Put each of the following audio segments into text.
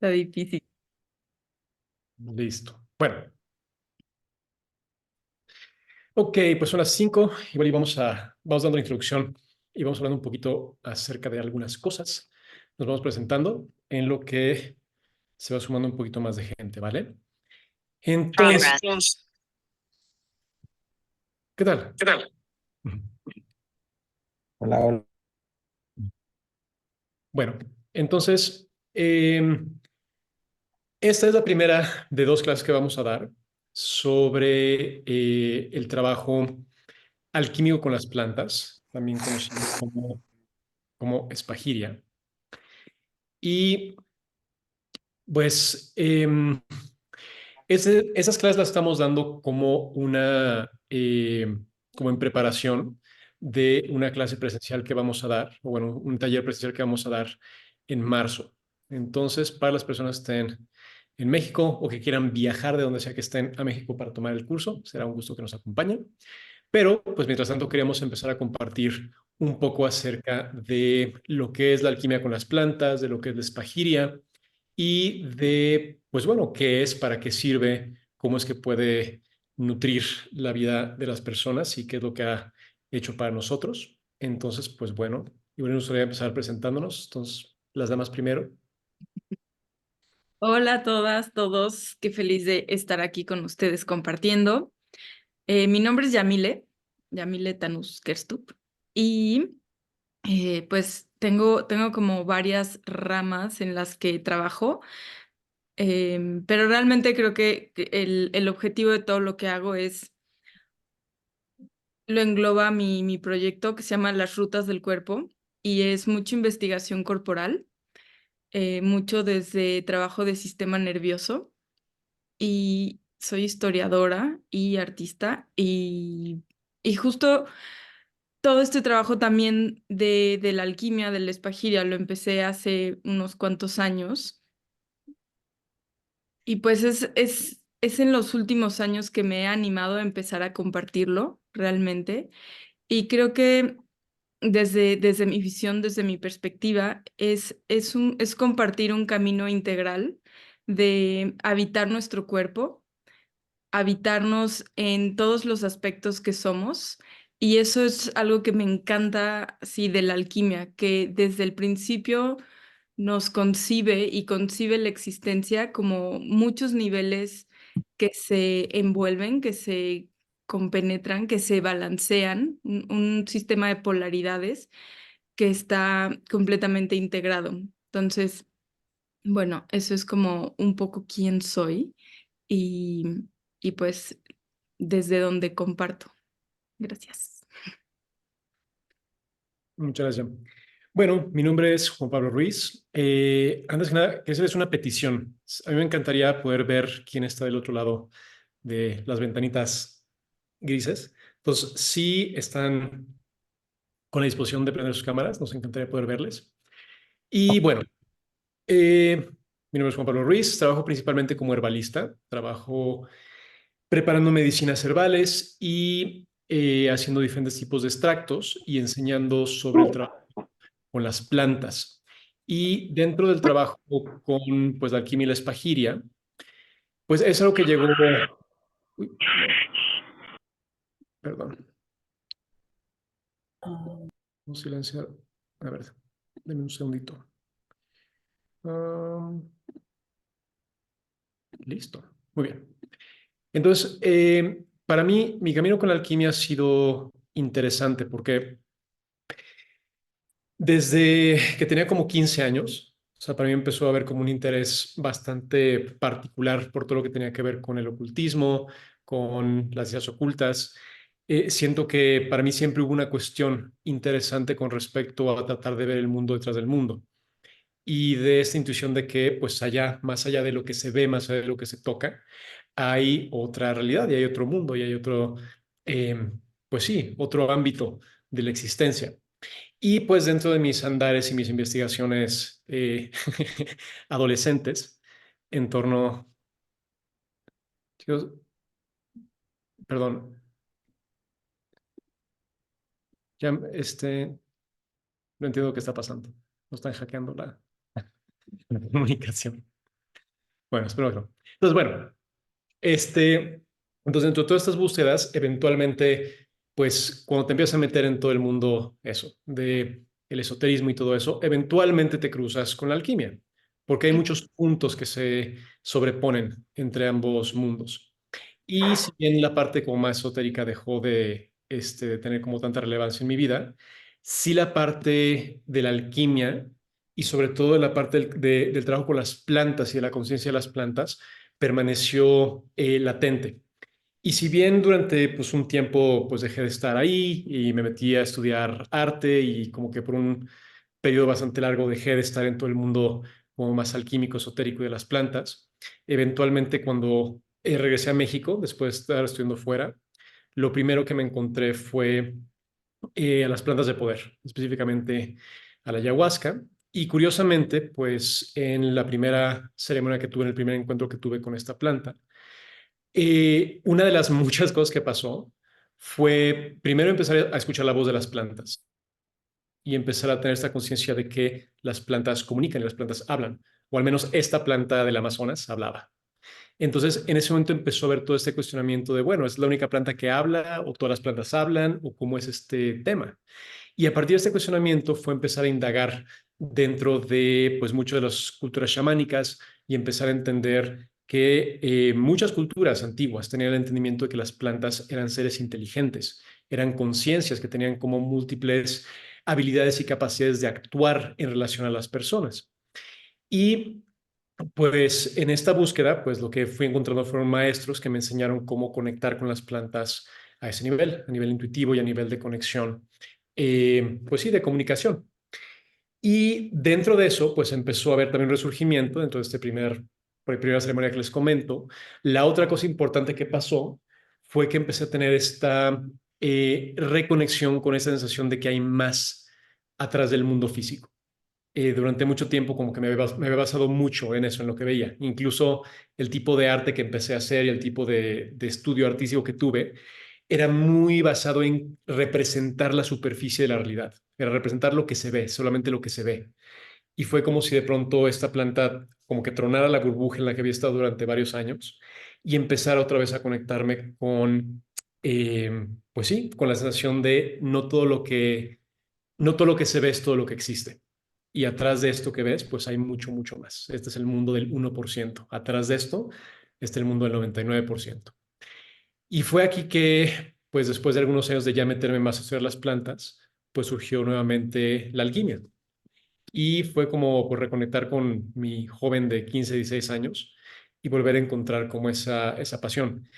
Está difícil. Listo. Bueno, ok, pues son las 5. Igual y vamos dando la introducción y vamos hablando un poquito acerca de algunas cosas. Nos vamos presentando en lo que se va sumando un poquito más de gente, ¿vale? Entonces, ¿qué tal? ¿Qué tal? Hola, hola. Bueno, entonces, esta es la primera de dos clases que vamos a dar sobre el trabajo alquímico con las plantas, también conocido como espagiria. Y pues esas clases las estamos dando como en preparación de una clase presencial que vamos a dar, o bueno, un taller presencial que vamos a dar en marzo. Entonces, para las personas que estén en México o que quieran viajar de donde sea que estén a México para tomar el curso, será un gusto que nos acompañen. Pero, pues mientras tanto, queríamos empezar a compartir un poco acerca de lo que es la alquimia con las plantas, de lo que es la espagiria y de, pues bueno, qué es, para qué sirve, cómo es que puede nutrir la vida de las personas y qué es lo que ha hecho para nosotros. Entonces, pues bueno, y bueno, nos gustaría empezar presentándonos. Entonces, las damas primero. Hola a todas, todos. Qué feliz de estar aquí con ustedes compartiendo. Mi nombre es Yamile Tanus Kerstup. Y pues tengo como varias ramas en las que trabajo, pero realmente creo que el objetivo de todo lo que hago lo engloba mi proyecto que se llama Las Rutas del Cuerpo y es mucha investigación corporal, mucho desde trabajo de sistema nervioso. Y soy historiadora y artista y justo todo este trabajo también de la alquimia, de la espagiria, lo empecé hace unos cuantos años y pues es en los últimos años que me he animado a empezar a compartirlo realmente y creo que desde mi visión, desde mi perspectiva, es compartir un camino integral de habitar nuestro cuerpo, habitarnos en todos los aspectos que somos. Y eso es algo que me encanta, sí, de la alquimia, que desde el principio nos concibe y concibe la existencia como muchos niveles que se envuelven, que se compenetran, que se balancean, un sistema de polaridades que está completamente integrado. Entonces, bueno, eso es como un poco quién soy y, y pues desde donde comparto. Gracias. Muchas gracias. Bueno, mi nombre es Juan Pablo Ruiz. Antes que nada, que hacerles una petición. A mí me encantaría poder ver quién está del otro lado de las ventanitas grises. Entonces, si están con la disposición de prender sus cámaras, nos encantaría poder verles. Y bueno, mi nombre es Juan Pablo Ruiz. Trabajo principalmente como herbalista. Trabajo preparando medicinas herbales y haciendo diferentes tipos de extractos y enseñando sobre el trabajo con las plantas. Y dentro del trabajo con pues, la alquimia y la espagiria, pues es algo que llegó, uy, perdón, un silenciar, a ver, denme un segundito. Ah, listo, muy bien. Entonces, para mí, mi camino con la alquimia ha sido interesante porque desde que tenía como 15 años, o sea, para mí empezó a haber como un interés bastante particular por todo lo que tenía que ver con el ocultismo, con las ideas ocultas. Siento que para mí siempre hubo una cuestión interesante con respecto a tratar de ver el mundo detrás del mundo y de esta intuición de que pues allá, más allá de lo que se ve, más allá de lo que se toca, hay otra realidad y hay otro mundo y hay otro, eh, pues sí, otro ámbito de la existencia. Y pues dentro de mis andares y mis investigaciones adolescentes en torno, chicos, perdón, ya no entiendo qué está pasando. Nos están hackeando la comunicación. Bueno, espero que no. Entonces, bueno, entonces dentro de todas estas búsquedas, eventualmente, pues cuando te empiezas a meter en todo el mundo, eso, de el esoterismo y todo eso, eventualmente te cruzas con la alquimia, porque hay muchos puntos que se sobreponen entre ambos mundos. Y si bien la parte como más esotérica dejó de tener como tanta relevancia en mi vida, sí la parte de la alquimia y sobre todo la parte del trabajo con las plantas y de la conciencia de las plantas permaneció latente. Y si bien durante pues, un tiempo pues, dejé de estar ahí y me metí a estudiar arte y como que por un periodo bastante largo dejé de estar en todo el mundo como más alquímico, esotérico y de las plantas, eventualmente cuando regresé a México, después de estar estudiando fuera, lo primero que me encontré fue a las plantas de poder, específicamente a la ayahuasca. Y curiosamente, pues en la primera ceremonia que tuve, en el primer encuentro que tuve con esta planta, una de las muchas cosas que pasó fue primero empezar a escuchar la voz de las plantas y empezar a tener esta conciencia de que las plantas comunican y las plantas hablan, o al menos esta planta del Amazonas hablaba. Entonces, en ese momento empezó a haber todo este cuestionamiento de, bueno, ¿es la única planta que habla o todas las plantas hablan o cómo es este tema? Y a partir de este cuestionamiento fue empezar a indagar dentro de pues muchas de las culturas chamánicas y empezar a entender que muchas culturas antiguas tenían el entendimiento de que las plantas eran seres inteligentes, eran conciencias que tenían como múltiples habilidades y capacidades de actuar en relación a las personas. Y pues en esta búsqueda, pues lo que fui encontrando fueron maestros que me enseñaron cómo conectar con las plantas a ese nivel, a nivel intuitivo y a nivel de conexión, pues sí, de comunicación. Y dentro de eso, pues empezó a haber también resurgimiento dentro de primera ceremonia que les comento. La otra cosa importante que pasó fue que empecé a tener esta reconexión con esa sensación de que hay más atrás del mundo físico. Durante mucho tiempo como que me había basado mucho en eso, en lo que veía. Incluso el tipo de arte que empecé a hacer y el tipo de estudio artístico que tuve era muy basado en representar la superficie de la realidad, era representar lo que se ve, solamente lo que se ve. Y fue como si de pronto esta planta como que tronara la burbuja en la que había estado durante varios años y empezara otra vez a conectarme con, pues sí, con la sensación de no todo lo que se ve es todo lo que existe. Y atrás de esto que ves, pues hay mucho, mucho más. Este es el mundo del 1%. Atrás de esto está el mundo del 99%. Y fue aquí que, pues después de algunos años de ya meterme más a estudiar las plantas, pues surgió nuevamente la alquimia. Y fue como pues, reconectar con mi joven de 15, 16 años y volver a encontrar como esa pasión.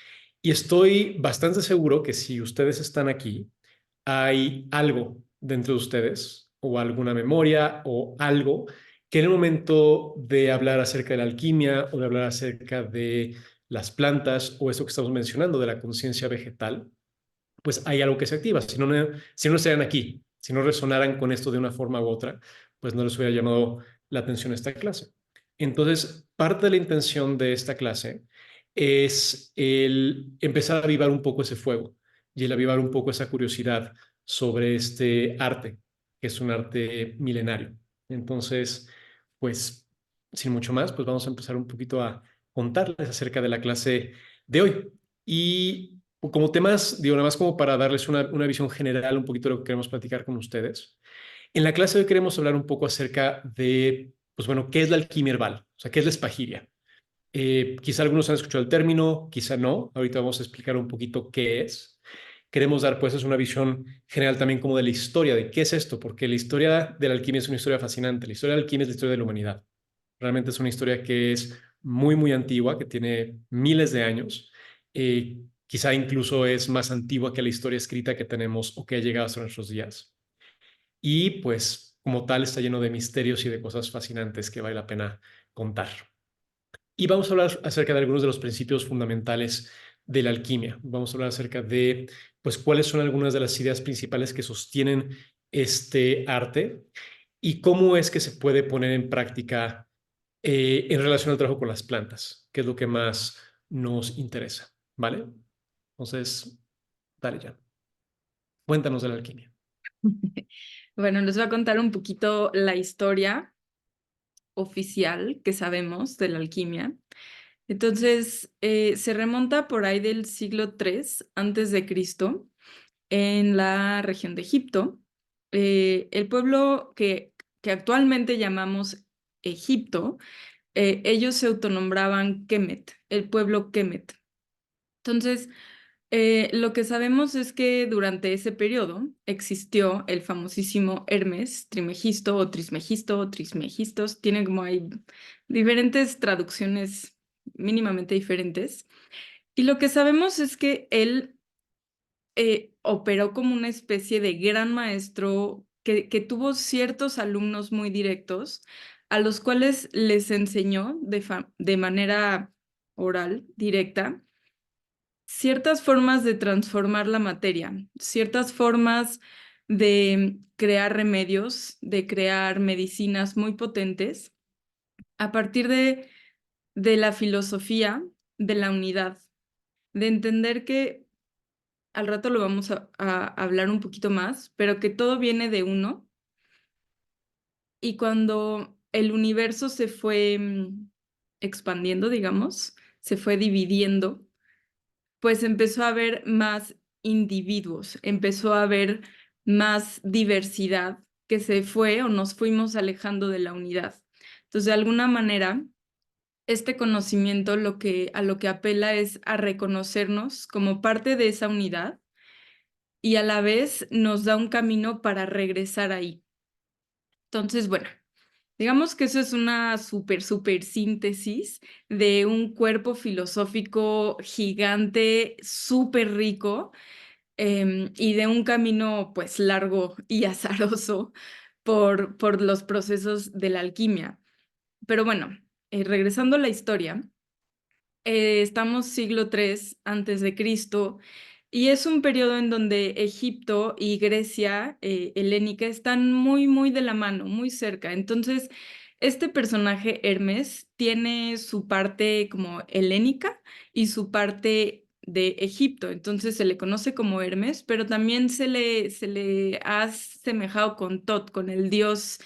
Y estoy bastante seguro que si ustedes están aquí, hay algo dentro de ustedes o alguna memoria o algo que en el momento de hablar acerca de la alquimia o de hablar acerca de las plantas o eso que estamos mencionando de la conciencia vegetal, pues hay algo que se activa. Si no estarían aquí, si no resonaran con esto de una forma u otra, pues no les hubiera llamado la atención esta clase. Entonces, parte de la intención de esta clase es el empezar a avivar un poco ese fuego y el avivar un poco esa curiosidad sobre este arte, que es un arte milenario. Entonces, pues, sin mucho más, pues vamos a empezar un poquito a contarles acerca de la clase de hoy. Y como temas, digo, nada más como para darles una visión general un poquito de lo que queremos platicar con ustedes. En la clase de hoy queremos hablar un poco acerca de, pues bueno, ¿qué es la alquimia herbal? O sea, ¿qué es la espagiria? Quizá algunos han escuchado el término, quizá no. Ahorita vamos a explicar un poquito qué es. Queremos dar pues es una visión general también como de la historia, de qué es esto, porque la historia de la alquimia es una historia fascinante. La historia de la alquimia es la historia de la humanidad. Realmente es una historia que es muy, muy antigua, que tiene miles de años. Quizá incluso es más antigua que la historia escrita que tenemos o que ha llegado hasta nuestros días. Y pues como tal está lleno de misterios y de cosas fascinantes que vale la pena contar. Y vamos a hablar acerca de algunos de los principios fundamentales de la alquimia. Vamos a hablar acerca de, pues, cuáles son algunas de las ideas principales que sostienen este arte y cómo es que se puede poner en práctica en relación al trabajo con las plantas, que es lo que más nos interesa, ¿vale? Entonces, dale ya. Cuéntanos de la alquimia. Bueno, les voy a contar un poquito la historia oficial que sabemos de la alquimia. Entonces, se remonta por ahí del siglo III antes de Cristo en la región de Egipto. El pueblo que actualmente llamamos Egipto, ellos se autonombraban Kemet, el pueblo Kemet. Entonces, lo que sabemos es que durante ese periodo existió el famosísimo Hermes Trimegisto o Trismegisto o Trismegistos. Tiene como hay diferentes traducciones mínimamente diferentes. Y lo que sabemos es que él operó como una especie de gran maestro que tuvo ciertos alumnos muy directos a los cuales les enseñó de manera oral, directa, ciertas formas de transformar la materia, ciertas formas de crear remedios, de crear medicinas muy potentes a partir de la filosofía de la unidad, de entender que al rato lo vamos a hablar un poquito más, pero que todo viene de uno y cuando el universo se fue expandiendo, digamos, se fue dividiendo, pues empezó a haber más individuos, empezó a haber más diversidad que se fue o nos fuimos alejando de la unidad. Entonces, de alguna manera, este conocimiento a lo que apela es a reconocernos como parte de esa unidad y a la vez nos da un camino para regresar ahí. Entonces, bueno, digamos que eso es una súper síntesis de un cuerpo filosófico gigante, súper rico, y de un camino pues largo y azaroso por los procesos de la alquimia. Pero bueno, regresando a la historia, estamos siglo III antes de Cristo y es un periodo en donde Egipto y Grecia helénica están muy de la mano, muy cerca. Entonces, este personaje Hermes tiene su parte como helénica y su parte de Egipto. Entonces se le conoce como Hermes, pero también se le ha asemejado con Tot, con el dios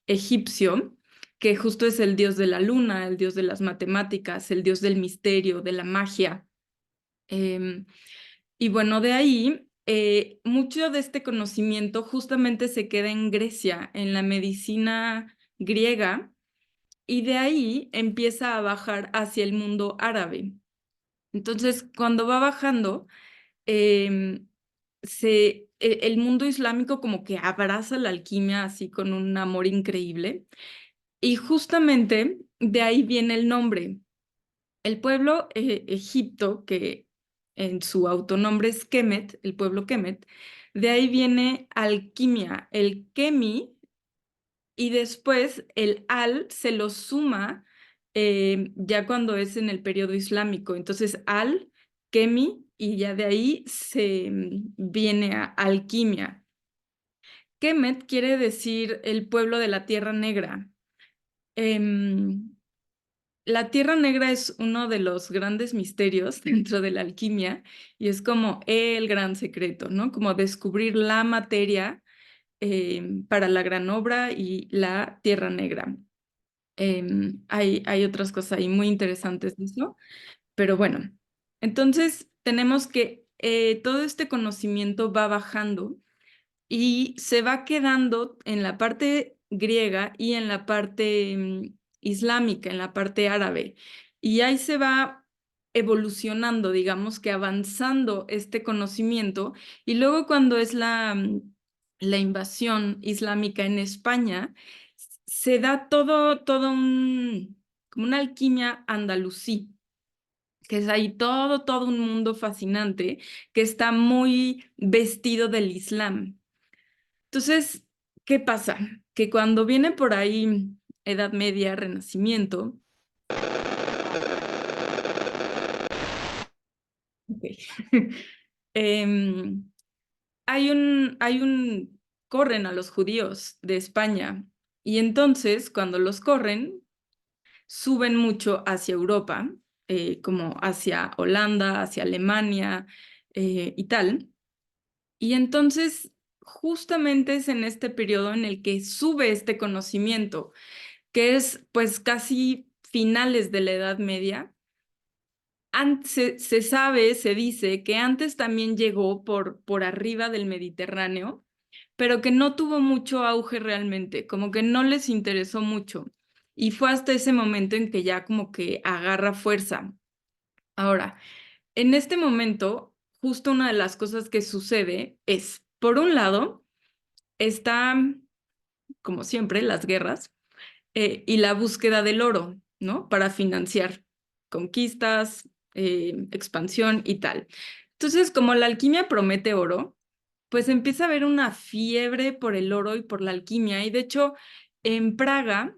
egipcio, que justo es el dios de la luna, el dios de las matemáticas, el dios del misterio, de la magia. Em, y bueno, de ahí, mucho de este conocimiento justamente se queda en Grecia, en la medicina griega, y de ahí empieza a bajar hacia el mundo árabe. Entonces, cuando va bajando, em, el mundo islámico como que abraza la alquimia así con un amor increíble. Y justamente de ahí viene el nombre. El pueblo Egipto, que en su autonombre es Kemet, el pueblo Kemet, de ahí viene alquimia, el kemi, y después el al se lo suma ya cuando es en el periodo islámico. Entonces al, kemi, y ya de ahí se viene a alquimia. Kemet quiere decir el pueblo de la Tierra Negra. Em, La Tierra Negra es uno de los grandes misterios dentro de la alquimia y es como el gran secreto, ¿no? Como descubrir la materia para la gran obra y la Tierra Negra. Hay otras cosas ahí muy interesantes de eso, pero bueno, entonces tenemos que todo este conocimiento va bajando y se va quedando en la parte griega y en la parte islámica, en la parte árabe. Y ahí se va evolucionando, digamos que avanzando este conocimiento. Y luego cuando es la invasión islámica en España, se da todo como una alquimia andalusí, que es ahí todo un mundo fascinante que está muy vestido del Islam. Entonces, ¿qué pasa? Que cuando viene por ahí Edad Media, Renacimiento, ok, em, corren a los judíos de España y entonces cuando los corren, suben mucho hacia Europa, como hacia Holanda, hacia Alemania y tal. Y entonces, justamente es en este periodo en el que sube este conocimiento que es pues casi finales de la Edad Media, se sabe, se dice que antes también llegó por arriba del Mediterráneo, pero que no tuvo mucho auge realmente, como que no les interesó mucho. Y fue hasta ese momento en que ya como que agarra fuerza. Ahora, en este momento, justo una de las cosas que sucede es, por un lado, está, como siempre, las guerras y la búsqueda del oro, ¿no? Para financiar conquistas, expansión y tal. Entonces, como la alquimia promete oro, pues empieza a haber una fiebre por el oro y por la alquimia. Y de hecho, en Praga,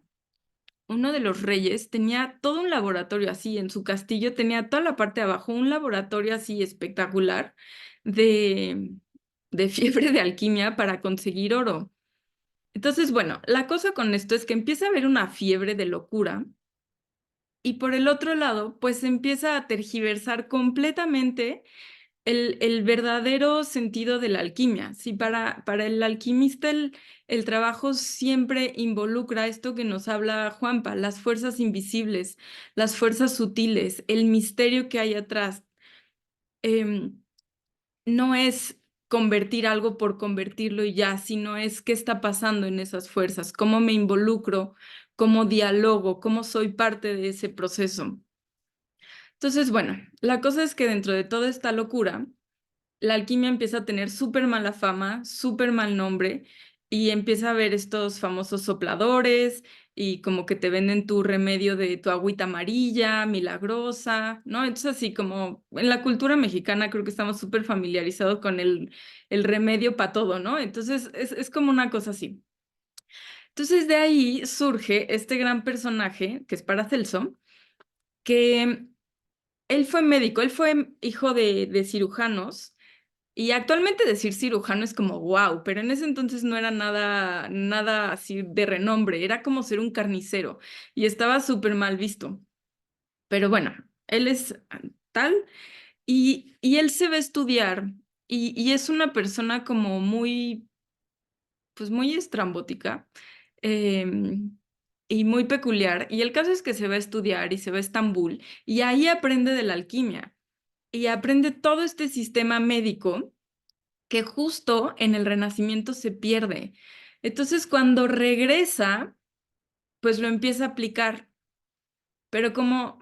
uno de los reyes tenía todo un laboratorio así, en su castillo tenía toda la parte de abajo, un laboratorio así espectacular de, de fiebre de alquimia para conseguir oro. Entonces, bueno, la cosa con esto es que empieza a haber una fiebre de locura y por el otro lado, pues empieza a tergiversar completamente el verdadero sentido de la alquimia. Si para el alquimista el trabajo siempre involucra esto que nos habla Juanpa, las fuerzas invisibles, las fuerzas sutiles, el misterio que hay atrás. Em, no es convertir algo por convertirlo y ya, sino es qué está pasando en esas fuerzas, cómo me involucro, cómo dialogo, cómo soy parte de ese proceso. Entonces, bueno, la cosa es que dentro de toda esta locura, la alquimia empieza a tener súper mala fama, súper mal nombre, y empieza a haber estos famosos sopladores y como que te venden tu remedio de tu agüita amarilla, milagrosa, ¿no? Entonces así como en la cultura mexicana creo que estamos súper familiarizados con el remedio para todo, ¿no? Entonces es como una cosa así. Entonces de ahí surge este gran personaje que es Paracelso, que él fue médico, él fue hijo de cirujanos. Y actualmente decir cirujano es como wow, pero en ese entonces no era nada, nada así de renombre, era como ser un carnicero y estaba súper mal visto. Pero bueno, él es tal y él se va a estudiar y es una persona como muy, pues muy estrambótica y muy peculiar. Y el caso es que se va a estudiar y se va a Estambul y ahí aprende de la alquimia y aprende todo este sistema médico que justo en el Renacimiento se pierde. Entonces, cuando regresa, pues lo empieza a aplicar, pero como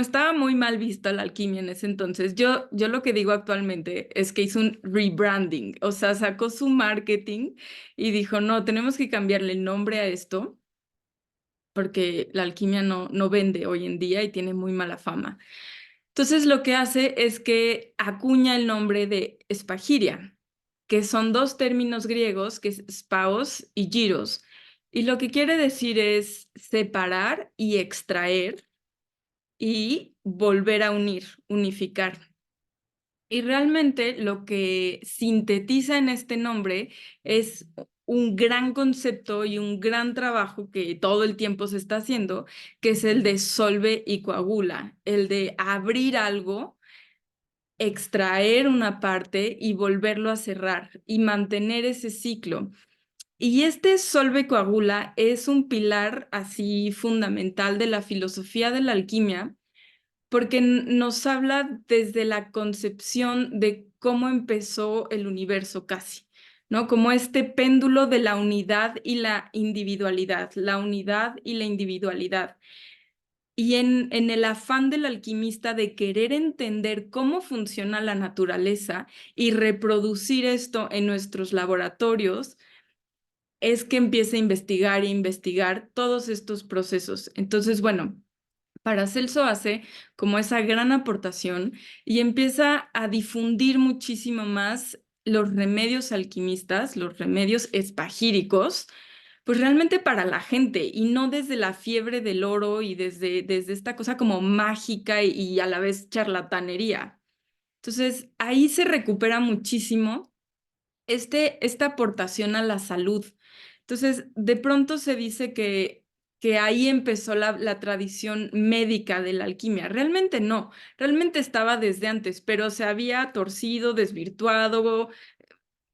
estaba muy mal vista la alquimia en ese entonces, yo lo que digo actualmente es que hizo un rebranding, o sea, sacó su marketing y dijo, no, tenemos que cambiarle el nombre a esto porque la alquimia no vende hoy en día y tiene muy mala fama. Entonces lo que hace es que acuña el nombre de espagiria, que son dos términos griegos, que es spaos y gyros. Y lo que quiere decir es separar y extraer y volver a unir, unificar. Y realmente lo que sintetiza en este nombre es un gran concepto y un gran trabajo que todo el tiempo se está haciendo, que es el de solve y coagula, el de abrir algo, extraer una parte y volverlo a cerrar y mantener ese ciclo. Y este solve coagula es un pilar así fundamental de la filosofía de la alquimia porque nos habla desde la concepción de cómo empezó el universo casi, ¿no? Como este péndulo de la unidad y la individualidad, la unidad y la individualidad. Y en el afán del alquimista de querer entender cómo funciona la naturaleza y reproducir esto en nuestros laboratorios, es que empieza a investigar e investigar todos estos procesos. Entonces, bueno, Paracelso hace como esa gran aportación y empieza a difundir muchísimo más los remedios alquimistas, los remedios espagíricos, pues realmente para la gente y no desde la fiebre del oro y desde esta cosa como mágica y a la vez charlatanería. Entonces, ahí se recupera muchísimo esta aportación a la salud. Entonces, de pronto se dice que ahí empezó la tradición médica de la alquimia. Realmente no, realmente estaba desde antes, pero se había torcido, desvirtuado,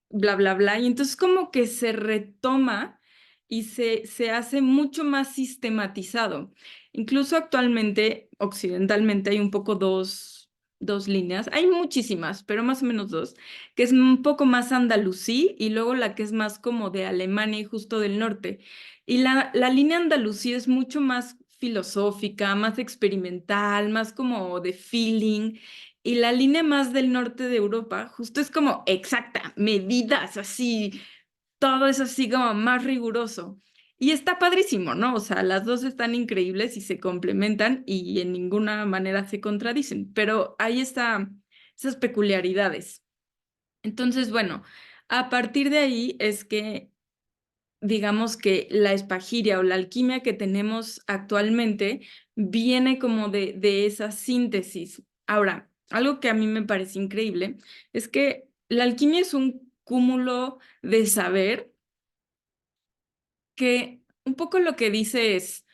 bla, bla, bla. Y entonces como que se retoma y se hace mucho más sistematizado. Incluso actualmente, occidentalmente, hay un poco dos líneas. Hay muchísimas, pero más o menos dos, que es un poco más andalusí y luego la que es más como de Alemania y justo del norte. Y la línea andalusí es mucho más filosófica, más experimental, más como de feeling. Y la línea más del norte de Europa justo es como exacta, medidas así, todo es así como más riguroso. Y está padrísimo, ¿no? O sea, las dos están increíbles y se complementan y en ninguna manera se contradicen, pero ahí están esas peculiaridades. Entonces, bueno, a partir de ahí es que, digamos que la espagiria o la alquimia que tenemos actualmente viene como de esa síntesis. Ahora, algo que a mí me parece increíble es que la alquimia es un cúmulo de saber que un poco lo que dice es,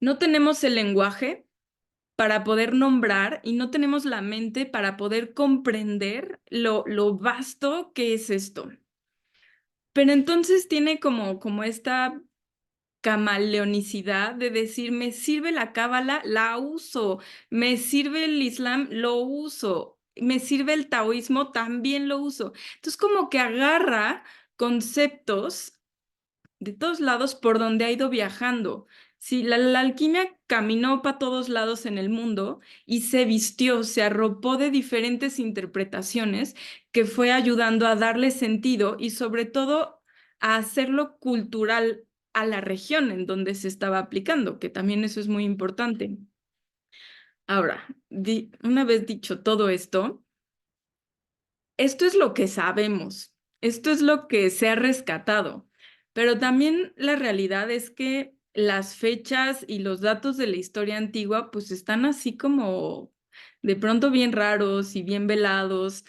no tenemos el lenguaje para poder nombrar y no tenemos la mente para poder comprender lo vasto que es esto. Pero entonces tiene como esta camaleonicidad de decir, me sirve la cábala, la uso, me sirve el islam, lo uso, me sirve el taoísmo, también lo uso. Entonces como que agarra conceptos de todos lados por donde ha ido viajando. Sí, la alquimia caminó para todos lados en el mundo y se vistió, se arropó de diferentes interpretaciones que fue ayudando a darle sentido y sobre todo a hacerlo cultural a la región en donde se estaba aplicando, que también eso es muy importante. Ahora, una vez dicho todo esto es lo que sabemos, esto es lo que se ha rescatado, pero también la realidad es que las fechas y los datos de la historia antigua pues están así como de pronto bien raros y bien velados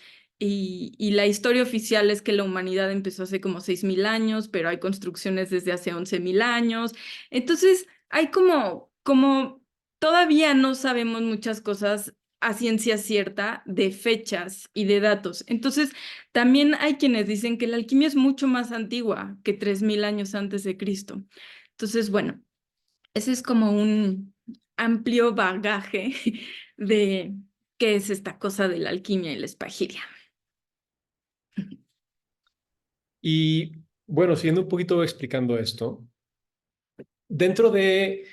y la historia oficial es que la humanidad empezó hace como 6.000 años, pero hay construcciones desde hace 11.000 años, entonces hay como todavía no sabemos muchas cosas a ciencia cierta de fechas y de datos. Entonces, también hay quienes dicen que la alquimia es mucho más antigua que 3.000 años antes de Cristo. Entonces, bueno, ese es como un amplio bagaje de qué es esta cosa de la alquimia y la espagiria. Y bueno, siguiendo un poquito explicando esto, dentro de,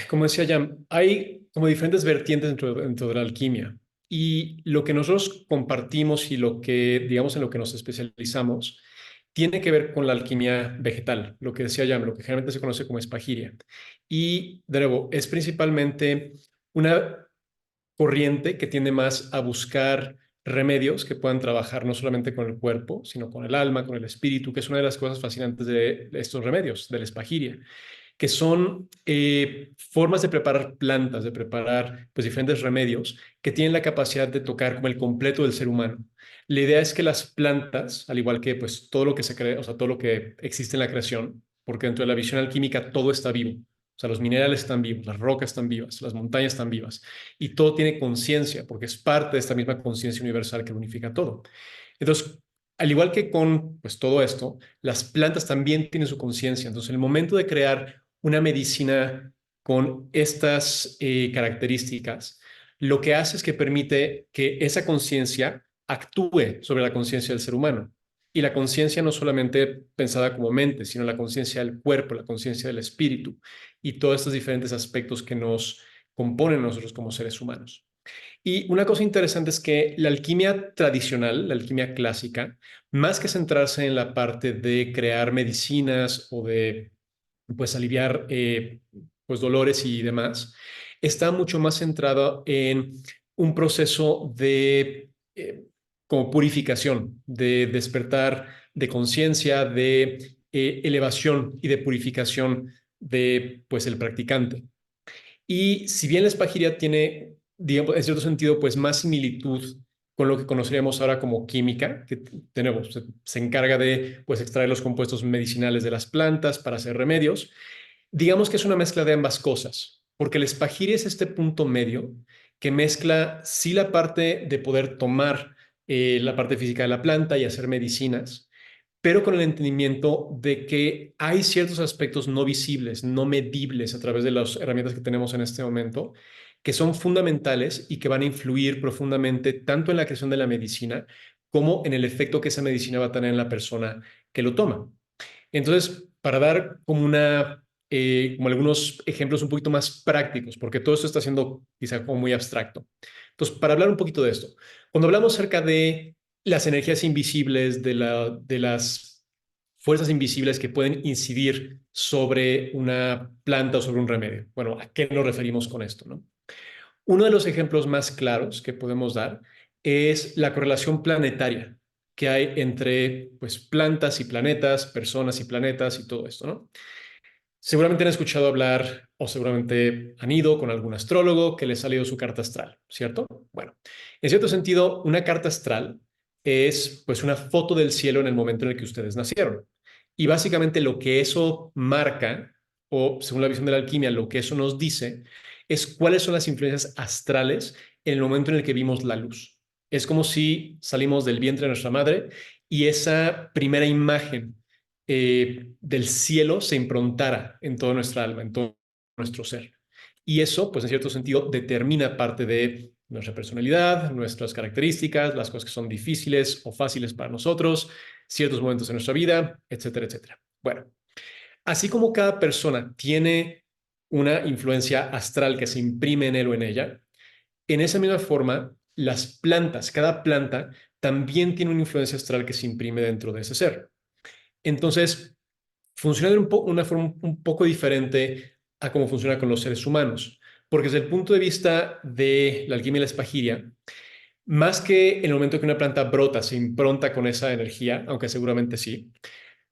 como decía Jan, hay como diferentes vertientes dentro de la alquimia. Y lo que nosotros compartimos y lo que, digamos, en lo que nos especializamos, tiene que ver con la alquimia vegetal, lo que decía Jan, lo que generalmente se conoce como espagiria. Y, de nuevo, es principalmente una corriente que tiende más a buscar remedios que puedan trabajar no solamente con el cuerpo, sino con el alma, con el espíritu, que es una de las cosas fascinantes de estos remedios, de la espagiria, que son formas de preparar plantas, de preparar pues, diferentes remedios que tienen la capacidad de tocar como el completo del ser humano. La idea es que las plantas, al igual que pues, todo lo que se cree, o sea, todo lo que existe en la creación, porque dentro de la visión alquímica todo está vivo. O sea, los minerales están vivos, las rocas están vivas, las montañas están vivas y todo tiene conciencia porque es parte de esta misma conciencia universal que unifica todo. Entonces, al igual que con pues, todo esto, las plantas también tienen su conciencia. Entonces, en el momento de crear una medicina con estas características, lo que hace es que permite que esa conciencia actúe sobre la conciencia del ser humano. Y la conciencia no solamente pensada como mente, sino la conciencia del cuerpo, la conciencia del espíritu y todos estos diferentes aspectos que nos componen a nosotros como seres humanos. Y una cosa interesante es que la alquimia tradicional, la alquimia clásica, más que centrarse en la parte de crear medicinas o de pues aliviar pues dolores y demás, está mucho más centrado en un proceso de como purificación, de despertar de conciencia, de elevación y de purificación de pues el practicante. Y si bien la espagiria tiene, digamos, en cierto sentido, pues más similitud con lo que conoceríamos ahora como química, que tenemos, se encarga de pues extraer los compuestos medicinales de las plantas para hacer remedios, digamos que es una mezcla de ambas cosas, porque el espagiria es este punto medio que mezcla sí la parte de poder tomar la parte física de la planta y hacer medicinas, pero con el entendimiento de que hay ciertos aspectos no visibles, no medibles a través de las herramientas que tenemos en este momento, que son fundamentales y que van a influir profundamente tanto en la creación de la medicina como en el efecto que esa medicina va a tener en la persona que lo toma. Entonces, para dar como algunos ejemplos un poquito más prácticos, porque todo esto está siendo quizá como muy abstracto. Entonces, para hablar un poquito de esto, cuando hablamos acerca de las energías invisibles, de las fuerzas invisibles que pueden incidir sobre una planta o sobre un remedio, bueno, ¿a qué nos referimos con esto, no? Uno de los ejemplos más claros que podemos dar es la correlación planetaria que hay entre pues, plantas y planetas, personas y planetas y todo esto, ¿no? Seguramente han escuchado hablar o seguramente han ido con algún astrólogo que les ha salido su carta astral, ¿cierto? Bueno, en cierto sentido, una carta astral es pues una foto del cielo en el momento en el que ustedes nacieron. Y básicamente lo que eso marca, o según la visión de la alquimia, lo que eso nos dice, es cuáles son las influencias astrales en el momento en el que vimos la luz. Es como si salimos del vientre de nuestra madre y esa primera imagen del cielo se improntara en toda nuestra alma, en todo nuestro ser. Y eso, pues en cierto sentido, determina parte de nuestra personalidad, nuestras características, las cosas que son difíciles o fáciles para nosotros, ciertos momentos en nuestra vida, etcétera, etcétera. Bueno, así como cada persona tiene una influencia astral que se imprime en él o en ella, en esa misma forma, las plantas, cada planta también tiene una influencia astral que se imprime dentro de ese ser. Entonces, funciona de una forma un poco diferente a cómo funciona con los seres humanos, porque desde el punto de vista de la alquimia y la espagiria, más que en el momento que una planta brota se impronta con esa energía, aunque seguramente sí,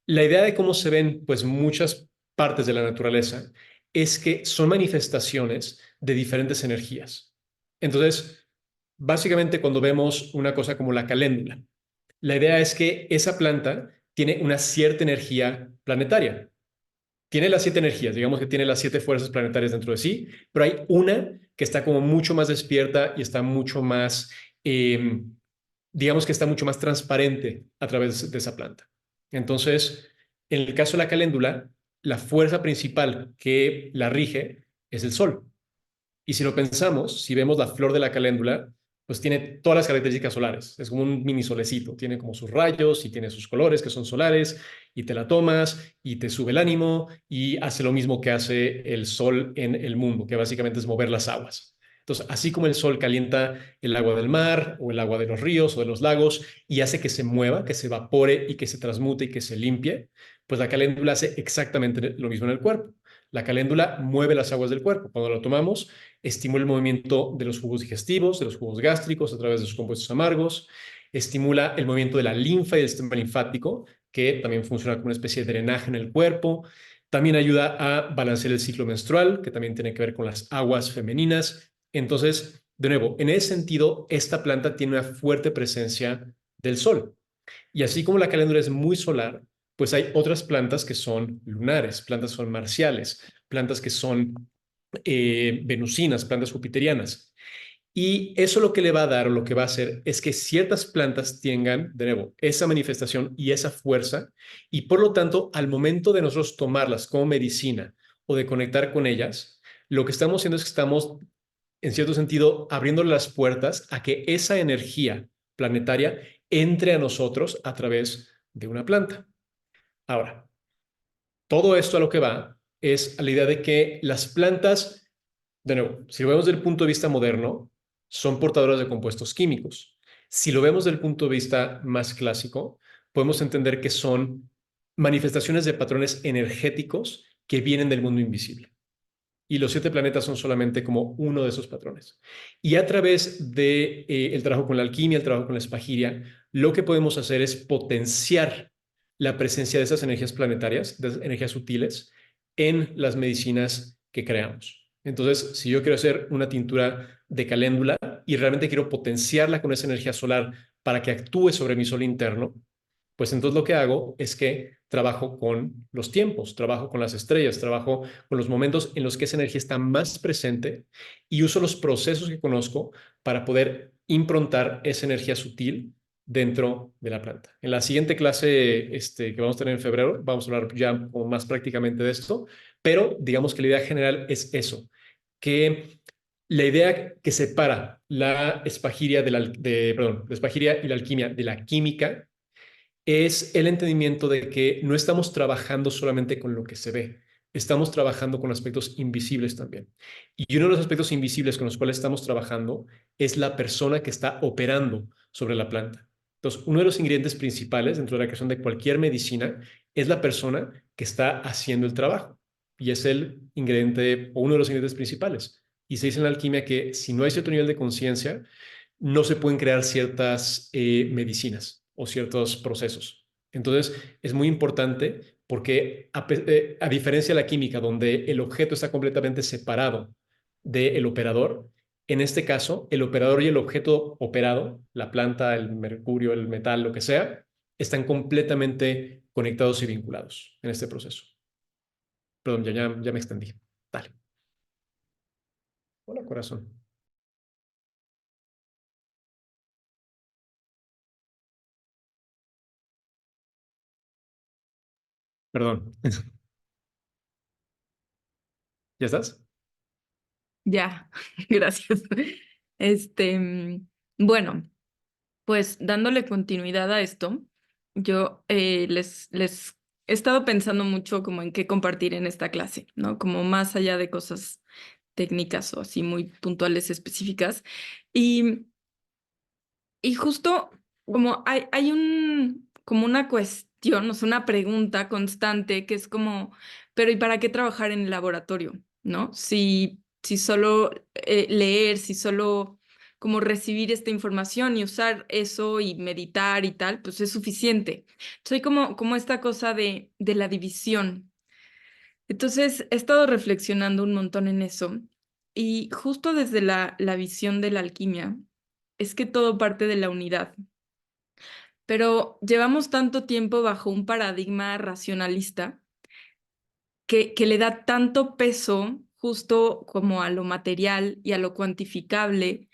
la idea de cómo se ven pues muchas partes de la naturaleza es que son manifestaciones de diferentes energías. Entonces, básicamente cuando vemos una cosa como la caléndula, la idea es que esa planta tiene una cierta energía planetaria. Tiene las 7 energías, digamos que tiene las 7 fuerzas planetarias dentro de sí, pero hay una que está como mucho más despierta y está mucho más, digamos que está mucho más transparente a través de esa planta. Entonces, en el caso de la caléndula, la fuerza principal que la rige es el sol. Y si lo pensamos, si vemos la flor de la caléndula, pues tiene todas las características solares. Es como un mini solecito. Tiene como sus rayos y tiene sus colores que son solares y te la tomas y te sube el ánimo y hace lo mismo que hace el sol en el mundo, que básicamente es mover las aguas. Entonces, así como el sol calienta el agua del mar o el agua de los ríos o de los lagos y hace que se mueva, que se evapore y que se transmute y que se limpie, pues la caléndula hace exactamente lo mismo en el cuerpo. La caléndula mueve las aguas del cuerpo. Cuando lo tomamos, estimula el movimiento de los jugos digestivos, de los jugos gástricos a través de sus compuestos amargos, estimula el movimiento de la linfa y del sistema linfático, que también funciona como una especie de drenaje en el cuerpo. También ayuda a balancear el ciclo menstrual, que también tiene que ver con las aguas femeninas. Entonces, de nuevo, en ese sentido, esta planta tiene una fuerte presencia del sol. Y así como la caléndula es muy solar, pues hay otras plantas que son lunares, plantas que son marciales, plantas que son venusinas, plantas jupiterianas. Y eso lo que le va a dar o lo que va a hacer es que ciertas plantas tengan, de nuevo, esa manifestación y esa fuerza, y por lo tanto, al momento de nosotros tomarlas como medicina o de conectar con ellas, lo que estamos haciendo es que estamos, en cierto sentido, abriendo las puertas a que esa energía planetaria entre a nosotros a través de una planta. Ahora, todo esto a lo que va es a la idea de que las plantas, de nuevo, si lo vemos desde el punto de vista moderno, son portadoras de compuestos químicos. Si lo vemos desde el punto de vista más clásico, podemos entender que son manifestaciones de patrones energéticos que vienen del mundo invisible. Y los 7 planetas son solamente como uno de esos patrones. Y a través de el trabajo con la alquimia, el trabajo con la espagiria, lo que podemos hacer es potenciar la presencia de esas energías planetarias, de esas energías sutiles, en las medicinas que creamos. Entonces, si yo quiero hacer una tintura de caléndula y realmente quiero potenciarla con esa energía solar para que actúe sobre mi sol interno, pues entonces lo que hago es que trabajo con los tiempos, trabajo con las estrellas, trabajo con los momentos en los que esa energía está más presente y uso los procesos que conozco para poder improntar esa energía sutil dentro de la planta. En la siguiente clase que vamos a tener en febrero, vamos a hablar ya más prácticamente de esto, pero digamos que la idea general es eso, que La idea que separa la espagiria, perdón, la espagiria y la alquimia de la química es el entendimiento de que no estamos trabajando solamente con lo que se ve, estamos trabajando con aspectos invisibles también. Y uno de los aspectos invisibles con los cuales estamos trabajando es la persona que está operando sobre la planta. Entonces, uno de los ingredientes principales dentro de la creación de cualquier medicina es la persona que está haciendo el trabajo. Y es el ingrediente o uno de los ingredientes principales. Y se dice en la alquimia que si no hay cierto nivel de conciencia, no se pueden crear ciertas medicinas o ciertos procesos. Entonces, es muy importante porque a diferencia de la química, donde el objeto está completamente separado del operador, en este caso, el operador y el objeto operado, la planta, el mercurio, el metal, lo que sea, están completamente conectados y vinculados en este proceso. Perdón, ya me extendí. Dale. Hola, corazón. Perdón. ¿Ya estás? Ya, gracias. Este, bueno, pues dándole continuidad a esto, yo les he estado pensando mucho como en qué compartir en esta clase, ¿no? Como más allá de cosas técnicas o así muy puntuales, específicas. Y Y justo como hay como una cuestión, o sea, una pregunta constante que es como, pero ¿y para qué trabajar en el laboratorio? ¿No? Si solo leer, si solo como recibir esta información y usar eso y meditar y tal, pues es suficiente. Soy como esta cosa de la división. Entonces, he estado reflexionando un montón en eso y justo desde la visión de la alquimia, es que todo parte de la unidad. Pero llevamos tanto tiempo bajo un paradigma racionalista que le da tanto peso justo como a lo material y a lo cuantificable,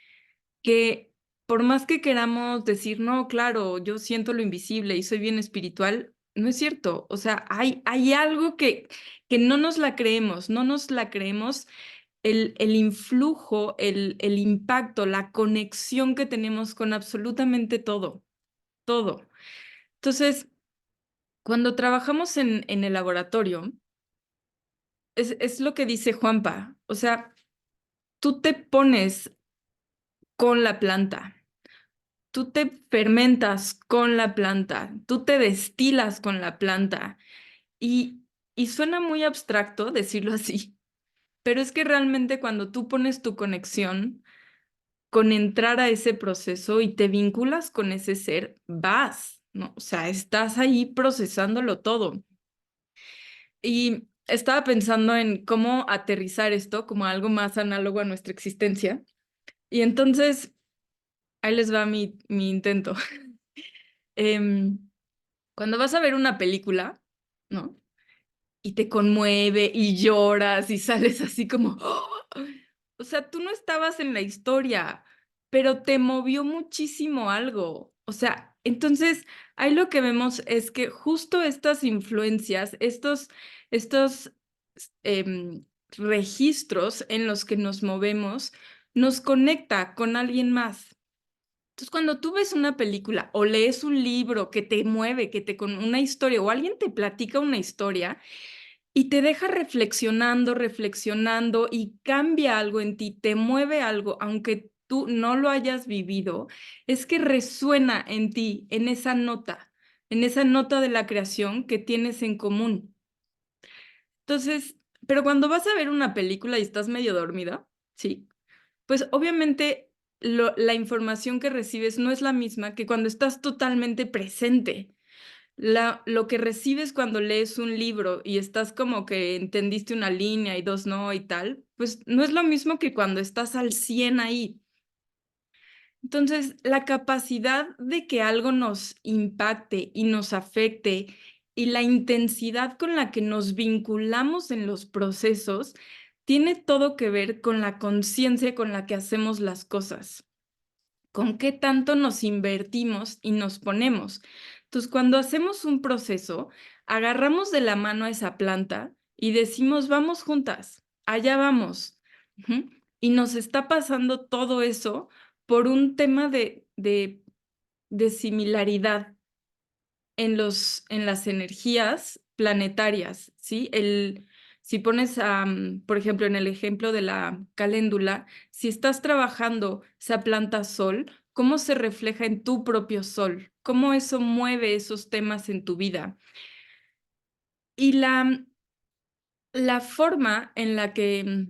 que por más que queramos decir, no, claro, yo siento lo invisible y soy bien espiritual, no es cierto. O sea, hay algo que no nos la creemos, no nos la creemos el influjo, el impacto, la conexión que tenemos con absolutamente todo, todo. Entonces, cuando trabajamos en el laboratorio, es lo que dice Juanpa, o sea, tú te pones con la planta, tú te fermentas con la planta, tú te destilas con la planta y, y suena muy abstracto decirlo así, pero es que realmente cuando tú pones tu conexión con entrar a ese proceso y te vinculas con ese ser, vas, ¿no? O sea, estás ahí procesándolo todo. Y estaba pensando en cómo aterrizar esto como algo más análogo a nuestra existencia. Y entonces, ahí les va mi intento. Em, Cuando vas a ver una película, ¿no? Y te conmueve y lloras y sales así como, ¡oh! O sea, tú no estabas en la historia, pero te movió muchísimo algo. O sea, entonces ahí lo que vemos es que justo estas influencias, estos registros en los que nos movemos, nos conecta con alguien más. Entonces, cuando tú ves una película o lees un libro que te mueve, que te con una historia o alguien te platica una historia, y te deja reflexionando, reflexionando y cambia algo en ti, te mueve algo, aunque tú no lo hayas vivido, es que resuena en ti, en esa nota de la creación que tienes en común. Entonces, pero cuando vas a ver una película y estás medio dormida, ¿sí? Pues obviamente la información que recibes no es la misma que cuando estás totalmente presente. Lo que recibes cuando lees un libro y estás como que entendiste una línea y dos no y tal, pues no es lo mismo que cuando estás al 100 ahí. Entonces, la capacidad de que algo nos impacte y nos afecte y la intensidad con la que nos vinculamos en los procesos tiene todo que ver con la conciencia con la que hacemos las cosas, con qué tanto nos invertimos y nos ponemos. Entonces, cuando hacemos un proceso, agarramos de la mano a esa planta y decimos, vamos juntas, allá vamos. Ujú. Y nos está pasando todo eso por un tema de similaridad en las energías planetarias, ¿sí? Si pones, por ejemplo, en el ejemplo de la caléndula, si estás trabajando esa planta sol, ¿cómo se refleja en tu propio sol? ¿Cómo eso mueve esos temas en tu vida? Y la forma en la que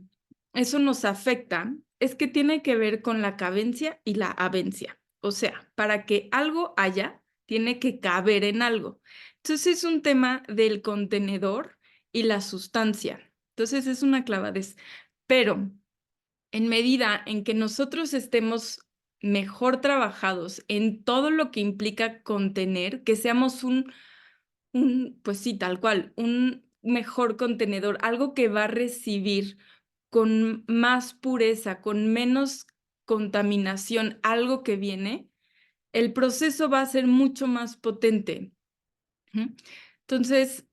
eso nos afecta es que tiene que ver con la cabencia y la avencia. O sea, para que algo haya, tiene que caber en algo. Entonces es un tema del contenedor y la sustancia. Entonces es una clavadez. Pero en medida en que nosotros estemos mejor trabajados en todo lo que implica contener, que seamos pues sí, tal cual, un mejor contenedor, algo que va a recibir con más pureza, con menos contaminación, algo que viene, el proceso va a ser mucho más potente. Ujú. Entonces,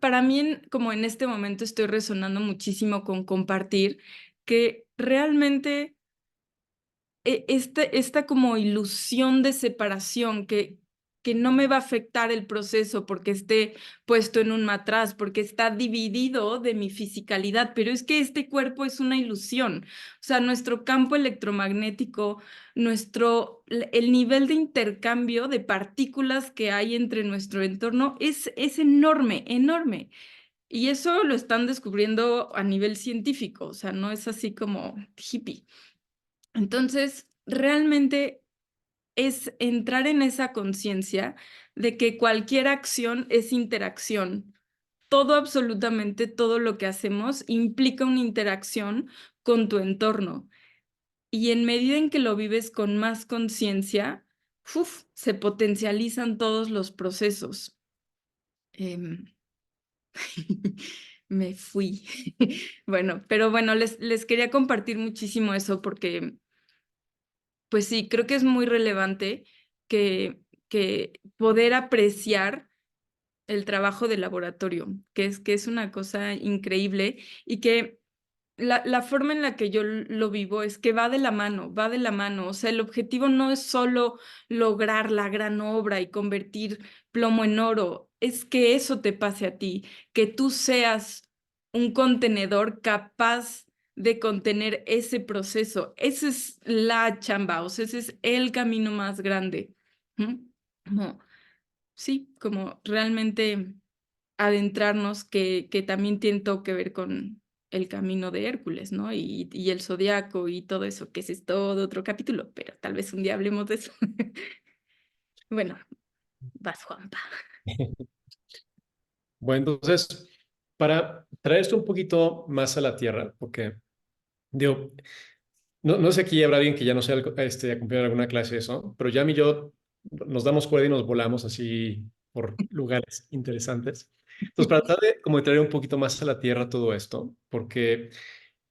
para mí, como en este momento estoy resonando muchísimo con compartir, que realmente esta como ilusión de separación que no me va a afectar el proceso porque esté puesto en un matraz, porque está dividido de mi fisicalidad, pero es que este cuerpo es una ilusión. O sea, nuestro campo electromagnético, el nivel de intercambio de partículas que hay entre nuestro entorno es enorme, enorme. Y eso lo están descubriendo a nivel científico, o sea, no es así como hippie. Entonces, realmente es entrar en esa conciencia de que cualquier acción es interacción. Todo, absolutamente todo lo que hacemos implica una interacción con tu entorno. Y en medida en que lo vives con más conciencia, se potencializan todos los procesos. Em, Me fui. Bueno, pero bueno, les quería compartir muchísimo eso porque pues sí, creo que es muy relevante que poder apreciar el trabajo de laboratorio, que es una cosa increíble y que la forma en la que yo lo vivo es que va de la mano, va de la mano. O sea, el objetivo no es solo lograr la gran obra y convertir plomo en oro, es que eso te pase a ti, que tú seas un contenedor capaz de contener ese proceso. Esa es la chamba, o sea, ese es el camino más grande. ¿Mm? Como, sí, como realmente adentrarnos, que también tiene todo que ver con el camino de Hércules, ¿no? Y el zodiaco y todo eso, que ese es todo otro capítulo, pero tal vez un día hablemos de eso. Bueno, vas, Juanpa. Bueno, entonces, para traer esto un poquito más a la tierra, porque digo, no sé aquí habrá alguien que ya no sea acompañado en alguna clase de eso, pero Jam y yo nos damos cuerda y nos volamos así por lugares interesantes. Entonces, para tratar de como de traer un poquito más a la tierra todo esto, porque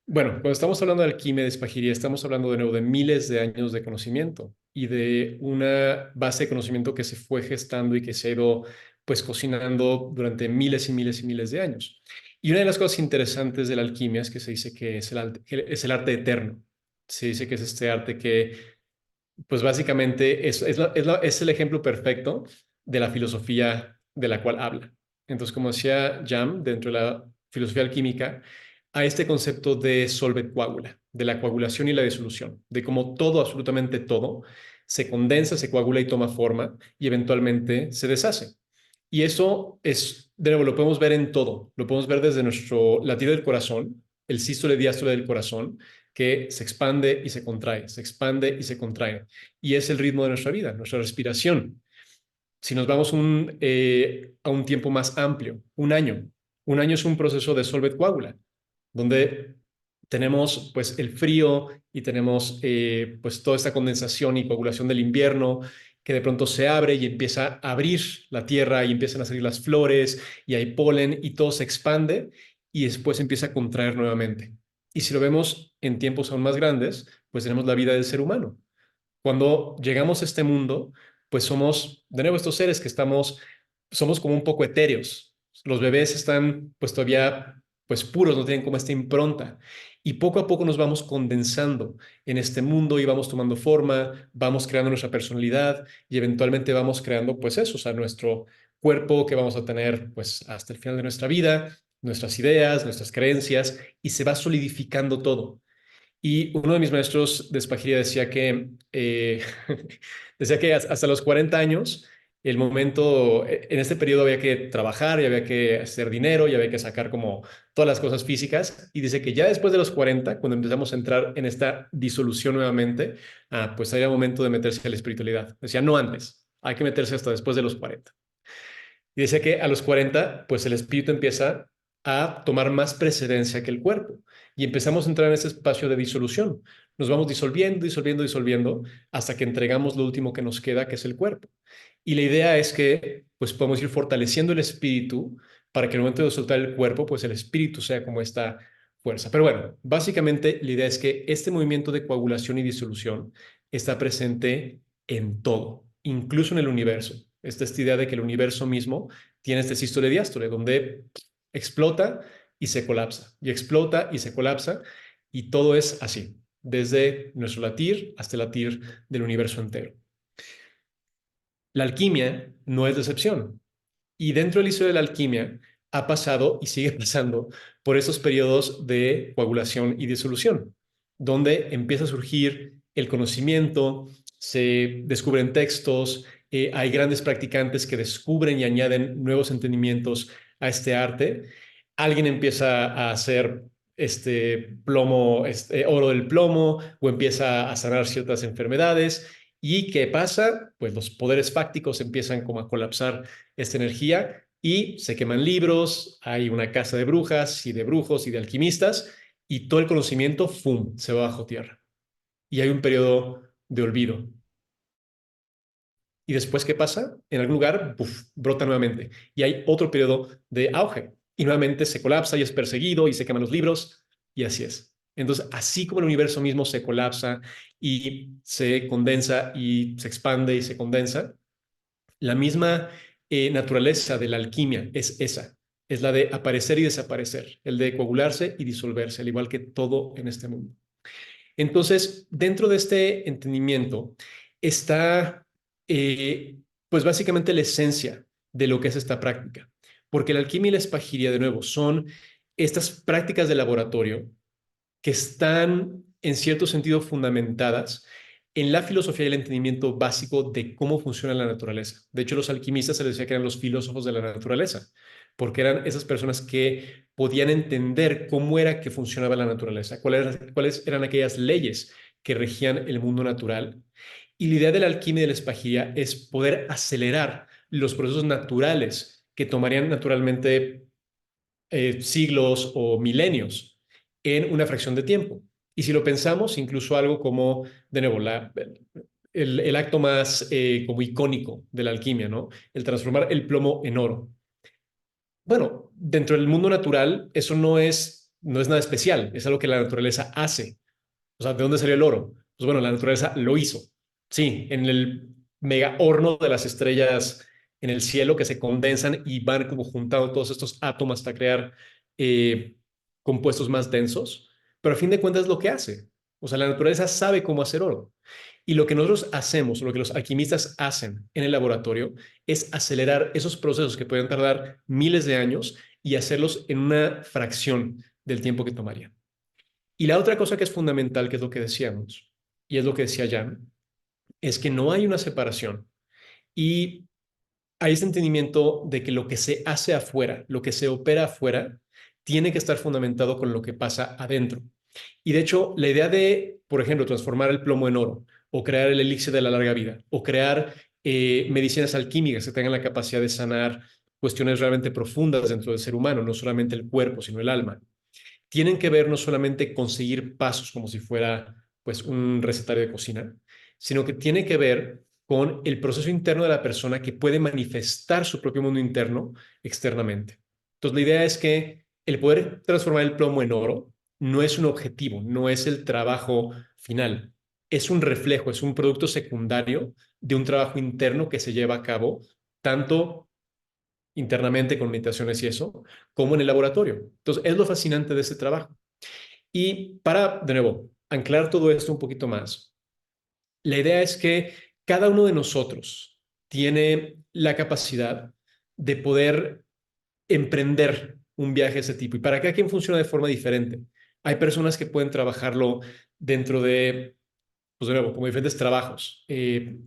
bueno, cuando estamos hablando de alquimia, de espagiría, estamos hablando de nuevo de miles de años de conocimiento y de una base de conocimiento que se fue gestando y que se ha ido pues cocinando durante miles y miles y miles de años. Y una de las cosas interesantes de la alquimia es que se dice que es el arte eterno. Se dice que es este arte que pues básicamente es el ejemplo perfecto de la filosofía de la cual habla. Entonces, como decía Jam, dentro de la filosofía alquímica, a este concepto de solvet coagula, de la coagulación y la disolución, de cómo todo, absolutamente todo, se condensa, se coagula y toma forma y eventualmente se deshace. Y eso es, de nuevo, lo podemos ver en todo. Lo podemos ver desde nuestro latido del corazón, el sístole diástole del corazón, que se expande y se contrae, se expande y se contrae. Y es el ritmo de nuestra vida, nuestra respiración. Si nos vamos a un tiempo más amplio, un año es un proceso de solvet coagula, donde tenemos pues el frío y tenemos pues toda esta condensación y coagulación del invierno que de pronto se abre y empieza a abrir la tierra y empiezan a salir las flores y hay polen y todo se expande y después empieza a contraer nuevamente. Y si lo vemos en tiempos aún más grandes, pues tenemos la vida del ser humano. Cuando llegamos a este mundo, pues somos, de nuevo, estos seres que somos como un poco etéreos. Los bebés están pues todavía pues puros, no tienen como esta impronta. Y poco a poco nos vamos condensando en este mundo y vamos tomando forma, vamos creando nuestra personalidad y eventualmente vamos creando pues eso, o sea, nuestro cuerpo que vamos a tener pues hasta el final de nuestra vida, nuestras ideas, nuestras creencias y se va solidificando todo. Y uno de mis maestros de espagiría decía que, decía que hasta los 40 años, el momento, en este periodo había que trabajar y había que hacer dinero y había que sacar como todas las cosas físicas. Y dice que ya después de los 40, cuando empezamos a entrar en esta disolución nuevamente, pues era momento de meterse a la espiritualidad. Decía, no antes, hay que meterse hasta después de los 40. Y decía que a los 40, pues el espíritu empieza a tomar más precedencia que el cuerpo. Y empezamos a entrar en ese espacio de disolución. Nos vamos disolviendo, disolviendo, disolviendo, hasta que entregamos lo último que nos queda, que es el cuerpo. Y la idea es que, pues, podemos ir fortaleciendo el espíritu para que en el momento de soltar el cuerpo, pues el espíritu sea como esta fuerza. Pero bueno, básicamente la idea es que este movimiento de coagulación y disolución está presente en todo, incluso en el universo. Esta idea de que el universo mismo tiene este sístole diástole, donde explota y se colapsa, y explota y se colapsa, y todo es así, desde nuestro latir hasta el latir del universo entero. La alquimia no es decepción. Y dentro del inicio de la alquimia ha pasado y sigue pasando por esos periodos de coagulación y disolución, donde empieza a surgir el conocimiento, se descubren textos, hay grandes practicantes que descubren y añaden nuevos entendimientos a este arte. Alguien empieza a hacer este plomo, este oro del plomo, o empieza a sanar ciertas enfermedades. ¿Y qué pasa? Pues los poderes fácticos empiezan como a colapsar esta energía y se queman libros, hay una casa de brujas y de brujos y de alquimistas y todo el conocimiento, ¡fum!, se va bajo tierra. Y hay un periodo de olvido. ¿Y después qué pasa? En algún lugar, ¡puf!, brota nuevamente. Y hay otro periodo de auge. Y nuevamente se colapsa y es perseguido y se queman los libros y así es. Entonces, así como el universo mismo se colapsa y se condensa y se expande y se condensa, la misma naturaleza de la alquimia es esa, es la de aparecer y desaparecer, el de coagularse y disolverse, al igual que todo en este mundo. Entonces, dentro de este entendimiento está, pues básicamente la esencia de lo que es esta práctica, porque la alquimia y la espagiria, de nuevo, son estas prácticas de laboratorio que están en cierto sentido fundamentadas en la filosofía y el entendimiento básico de cómo funciona la naturaleza. De hecho, los alquimistas se les decía que eran los filósofos de la naturaleza, porque eran esas personas que podían entender cómo era que funcionaba la naturaleza, cuáles eran aquellas leyes que regían el mundo natural. Y la idea de la alquimia y de la espagiria es poder acelerar los procesos naturales que tomarían naturalmente siglos o milenios en una fracción de tiempo. Y si lo pensamos, incluso algo como, de nuevo, el acto más como icónico de la alquimia, ¿no? El transformar el plomo en oro. Bueno, dentro del mundo natural, eso no es nada especial, es algo que la naturaleza hace. O sea, ¿de dónde salió el oro? Pues bueno, la naturaleza lo hizo. Sí, en el mega horno de las estrellas en el cielo que se condensan y van como juntando todos estos átomos hasta crear eh, compuestos más densos. Pero a fin de cuentas es lo que hace. O sea, la naturaleza sabe cómo hacer oro. Y lo que nosotros hacemos, lo que los alquimistas hacen en el laboratorio, es acelerar esos procesos que pueden tardar miles de años y hacerlos en una fracción del tiempo que tomaría. Y la otra cosa que es fundamental, que es lo que decíamos, y es lo que decía Jan, es que no hay una separación y hay ese entendimiento de que lo que se hace afuera, lo que se opera afuera, tiene que estar fundamentado con lo que pasa adentro. Y de hecho, la idea de, por ejemplo, transformar el plomo en oro, o crear el elixir de la larga vida, o crear medicinas alquímicas que tengan la capacidad de sanar cuestiones realmente profundas dentro del ser humano, no solamente el cuerpo, sino el alma, tienen que ver no solamente con seguir pasos como si fuera pues un recetario de cocina, sino que tiene que ver con el proceso interno de la persona que puede manifestar su propio mundo interno externamente. Entonces, la idea es que el poder transformar el plomo en oro no es un objetivo, no es el trabajo final, es un reflejo, es un producto secundario de un trabajo interno que se lleva a cabo tanto internamente con meditaciones y eso, como en el laboratorio. Entonces, es lo fascinante de este trabajo. Y para, de nuevo, anclar todo esto un poquito más, la idea es que cada uno de nosotros tiene la capacidad de poder emprender un viaje de ese tipo. Y para cada quien funciona de forma diferente. Hay personas que pueden trabajarlo dentro de, pues de nuevo, como diferentes trabajos,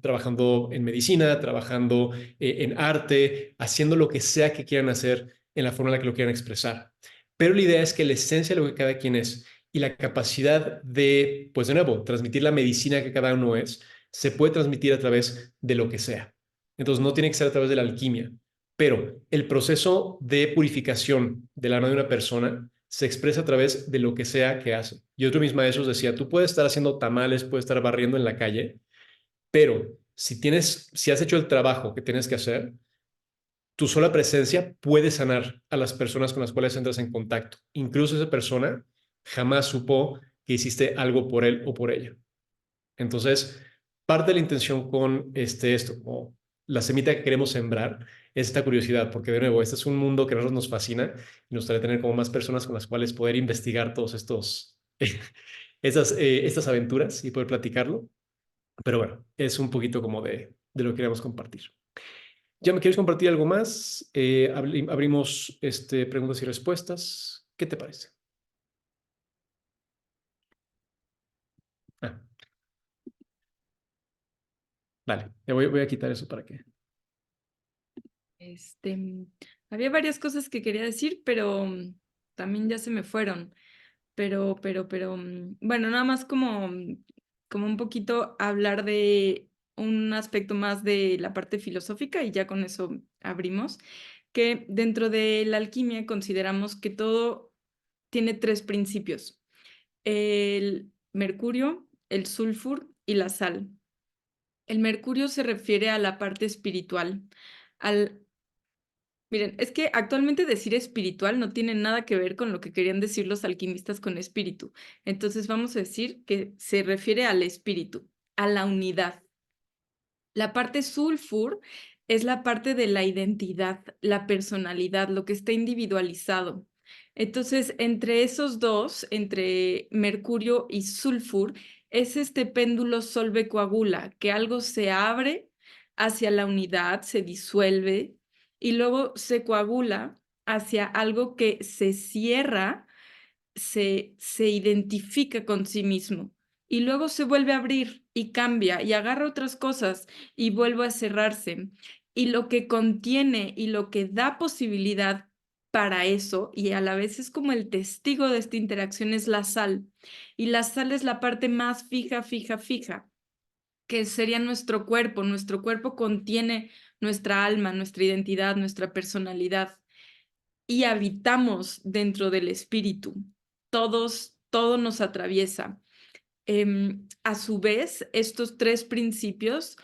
trabajando en medicina, trabajando en arte, haciendo lo que sea que quieran hacer en la forma en la que lo quieran expresar. Pero la idea es que la esencia de lo que cada quien es y la capacidad de, pues de nuevo, transmitir la medicina que cada uno es, se puede transmitir a través de lo que sea. Entonces no tiene que ser a través de la alquimia, pero el proceso de purificación del alma de una persona se expresa a través de lo que sea que hace. Y otro de mis maestros decía, tú puedes estar haciendo tamales, puedes estar barriendo en la calle, pero si has hecho el trabajo que tienes que hacer, tu sola presencia puede sanar a las personas con las cuales entras en contacto. Incluso esa persona jamás supo que hiciste algo por él o por ella. Entonces, parte de la intención con esto, como la semilla que queremos sembrar, es esta curiosidad, porque de nuevo, este es un mundo que a nosotros nos fascina y nos gustaría tener como más personas con las cuales poder investigar todos estas aventuras y poder platicarlo. Pero bueno, es un poquito como de lo que queremos compartir. ¿Ya me quieres compartir algo más? Abrimos preguntas y respuestas. ¿Qué te parece? Ah, vale, voy a quitar eso para que... Este, había varias cosas que quería decir, pero también ya se me fueron. Bueno, nada más como un poquito hablar de un aspecto más de la parte filosófica y ya con eso abrimos, que dentro de la alquimia consideramos que todo tiene tres principios: el mercurio, el sulfur y la sal. El mercurio se refiere a la parte espiritual, al Miren, es que actualmente decir espiritual no tiene nada que ver con lo que querían decir los alquimistas con espíritu. Entonces vamos a decir que se refiere al espíritu, a la unidad. La parte sulfur es la parte de la identidad, la personalidad, lo que está individualizado. Entonces, entre esos dos, entre mercurio y sulfur, es este péndulo solve-coagula, que algo se abre hacia la unidad, se disuelve y luego se coagula hacia algo que se cierra, se identifica con sí mismo y luego se vuelve a abrir y cambia y agarra otras cosas y vuelve a cerrarse. Y lo que contiene y lo que da posibilidad para eso, y a la vez es como el testigo de esta interacción, es la sal. Y la sal es la parte más fija, fija, fija, que sería nuestro cuerpo. Nuestro cuerpo contiene nuestra alma, nuestra identidad, nuestra personalidad y habitamos dentro del espíritu. Todo nos atraviesa. A su vez, estos tres principios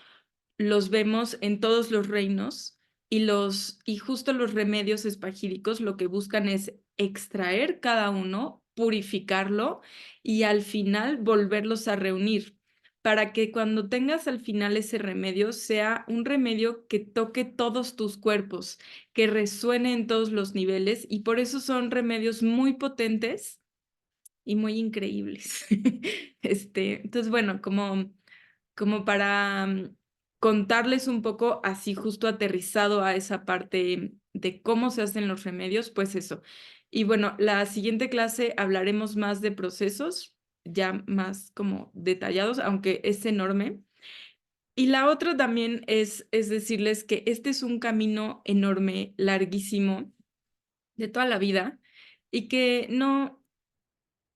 los vemos en todos los reinos y justo los remedios espagíricos lo que buscan es extraer cada uno, purificarlo y al final volverlos a reunir para que cuando tengas al final ese remedio sea un remedio que toque todos tus cuerpos, que resuene en todos los niveles y por eso son remedios muy potentes y muy increíbles. Entonces, bueno, como para contarles un poco así justo aterrizado a esa parte de cómo se hacen los remedios, pues eso. Y bueno, la siguiente clase hablaremos más de procesos, ya más como detallados, aunque es enorme. Y la otra también es decirles que este es un camino enorme, larguísimo, de toda la vida, y que no,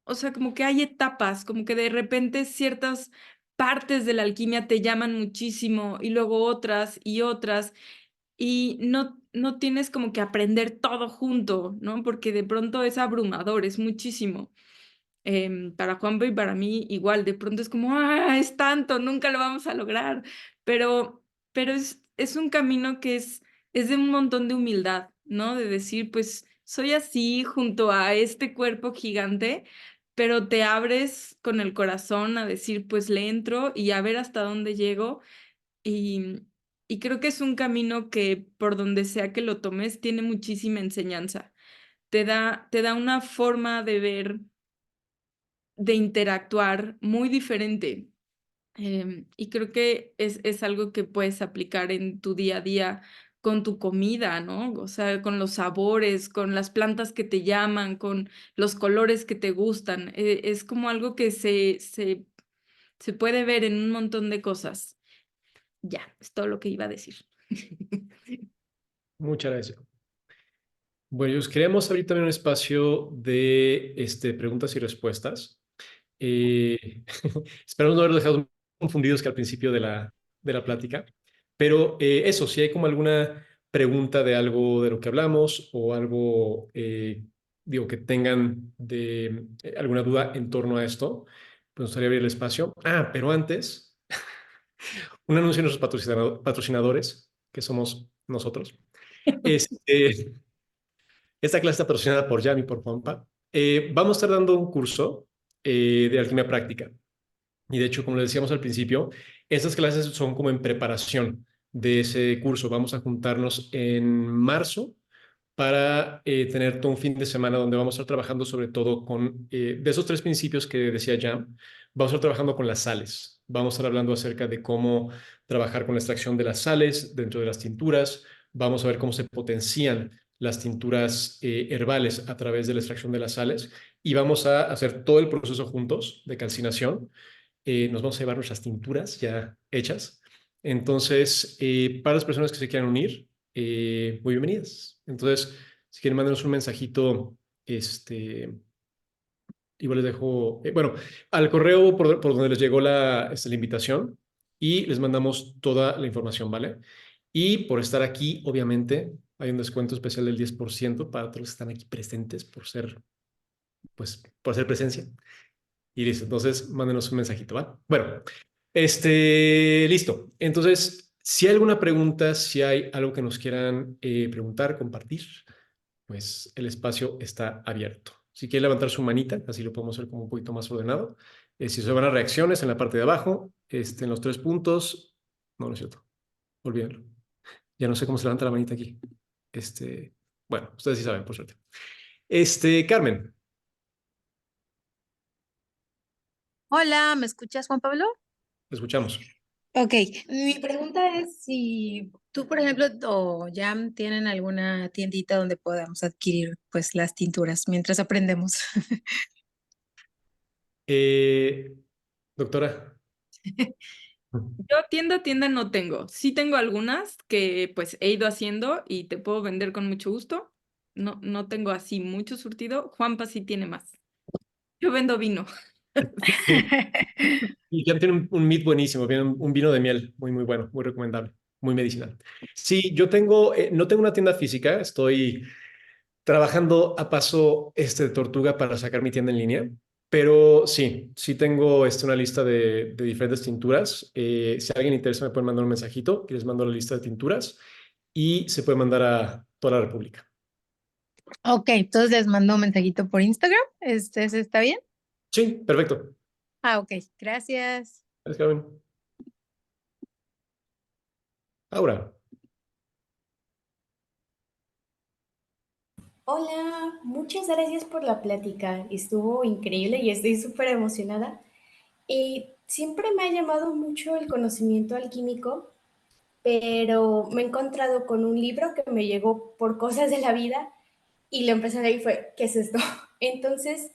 o sea, como que hay etapas, como que de repente ciertas partes de la alquimia te llaman muchísimo y luego otras y otras y no tienes como que aprender todo junto, ¿no? Porque de pronto es abrumador, es muchísimo. Para Juanpa y para mí igual, de pronto es como, ah, es tanto, nunca lo vamos a lograr, pero es un camino que es de un montón de humildad, ¿no? De decir, pues soy así junto a este cuerpo gigante, pero te abres con el corazón a decir, pues le entro y a ver hasta dónde llego y, y creo que es un camino que por donde sea que lo tomes tiene muchísima enseñanza. Te da una forma de ver, de interactuar muy diferente. Y creo que es algo que puedes aplicar en tu día a día con tu comida, ¿no? O sea, con los sabores, con las plantas que te llaman, con los colores que te gustan. Es como algo que se puede ver en un montón de cosas. Ya, es todo lo que iba a decir. Muchas gracias. Bueno, os queremos abrir también un espacio de preguntas y respuestas. Esperamos no haber dejado confundidos que al principio de la plática, pero eso, si hay como alguna pregunta de algo de lo que hablamos o algo, digo, que tengan de alguna duda en torno a esto, pues nos gustaría abrir el espacio. Ah, pero antes, un anuncio de nuestros patrocinadores, que somos nosotros. Este, esta clase está patrocinada por Yami, por Juanpa. Vamos a estar dando un curso de alquimia práctica. Y de hecho, como le decíamos al principio, estas clases son como en preparación de ese curso. Vamos a juntarnos en marzo para tener todo un fin de semana donde vamos a estar trabajando sobre todo con, de esos tres principios que decía Jam, vamos a estar trabajando con las sales. Vamos a estar hablando acerca de cómo trabajar con la extracción de las sales dentro de las tinturas. Vamos a ver cómo se potencian las tinturas herbales a través de la extracción de las sales y vamos a hacer todo el proceso juntos de calcinación. Nos vamos a llevar nuestras tinturas ya hechas. Entonces, para las personas que se quieran unir, muy bienvenidas. Entonces, si quieren, mándenos un mensajito, igual les dejo, bueno, al correo por donde les llegó la invitación y les mandamos toda la información, ¿vale? Y por estar aquí, obviamente, hay un descuento especial del 10% para todos los que están aquí presentes por ser, pues, por hacer presencia. Y listo, entonces mándenos un mensajito, ¿va? Bueno, listo. Entonces, si hay alguna pregunta, si hay algo que nos quieran preguntar, compartir, pues el espacio está abierto. Si quieren levantar su manita, así lo podemos hacer como un poquito más ordenado. Si se van a reacciones en la parte de abajo, en los tres puntos, no, no es cierto, olvídenlo. Ya no sé cómo se levanta la manita aquí. Bueno, ustedes sí saben, por suerte. Carmen, Hola, ¿me escuchas, Juan Pablo? te escuchamos. Ok, mi pregunta es si tú, por ejemplo, o Jam tienen alguna tiendita donde podamos adquirir pues las tinturas mientras aprendemos. Eh, Doctora. Yo tienda no tengo. Sí tengo algunas que pues he ido haciendo y te puedo vender con mucho gusto. No tengo así mucho surtido. Juanpa sí tiene más. Yo vendo vino. Y ya tiene un mead buenísimo, tiene un vino de miel muy, muy bueno, muy recomendable, muy medicinal. Sí, yo tengo, no tengo una tienda física, estoy trabajando a paso de tortuga para sacar mi tienda en línea, pero sí, sí tengo una lista de diferentes tinturas. Si a alguien le interesa, me pueden mandar un mensajito y les mando la lista de tinturas y se puede mandar a toda la República. Ok, entonces les mando un mensajito por Instagram. ¿Ese está bien? Sí, perfecto. Ah, ok, gracias. Gracias, Carmen. Ahora, Hola, muchas gracias por la plática. Estuvo increíble y estoy súper emocionada. Siempre me ha llamado mucho el conocimiento alquímico, pero me he encontrado con un libro que me llegó por cosas de la vida y lo empecé a leer y fue, ¿qué es esto? Entonces,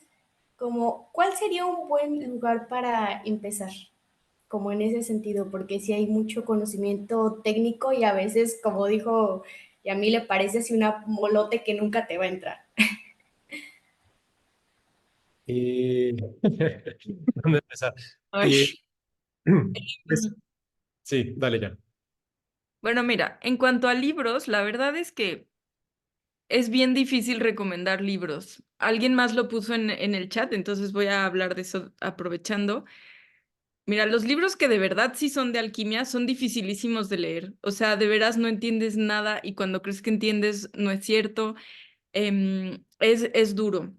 como, ¿cuál sería un buen lugar para empezar? Como en ese sentido, porque sí hay mucho conocimiento técnico y a veces, como dijo, y a mí le parece así una molote que nunca te va a entrar. eh, ¿dónde empezar? Ay. Eh, pues, sí, dale ya. Bueno, mira, en cuanto a libros, la verdad es que es bien difícil recomendar libros. Alguien más lo puso en el chat, entonces voy a hablar de eso aprovechando. Mira, los libros que de verdad sí son de alquimia son dificilísimos de leer. O sea, de veras no entiendes nada y cuando crees que entiendes no es cierto. Es duro.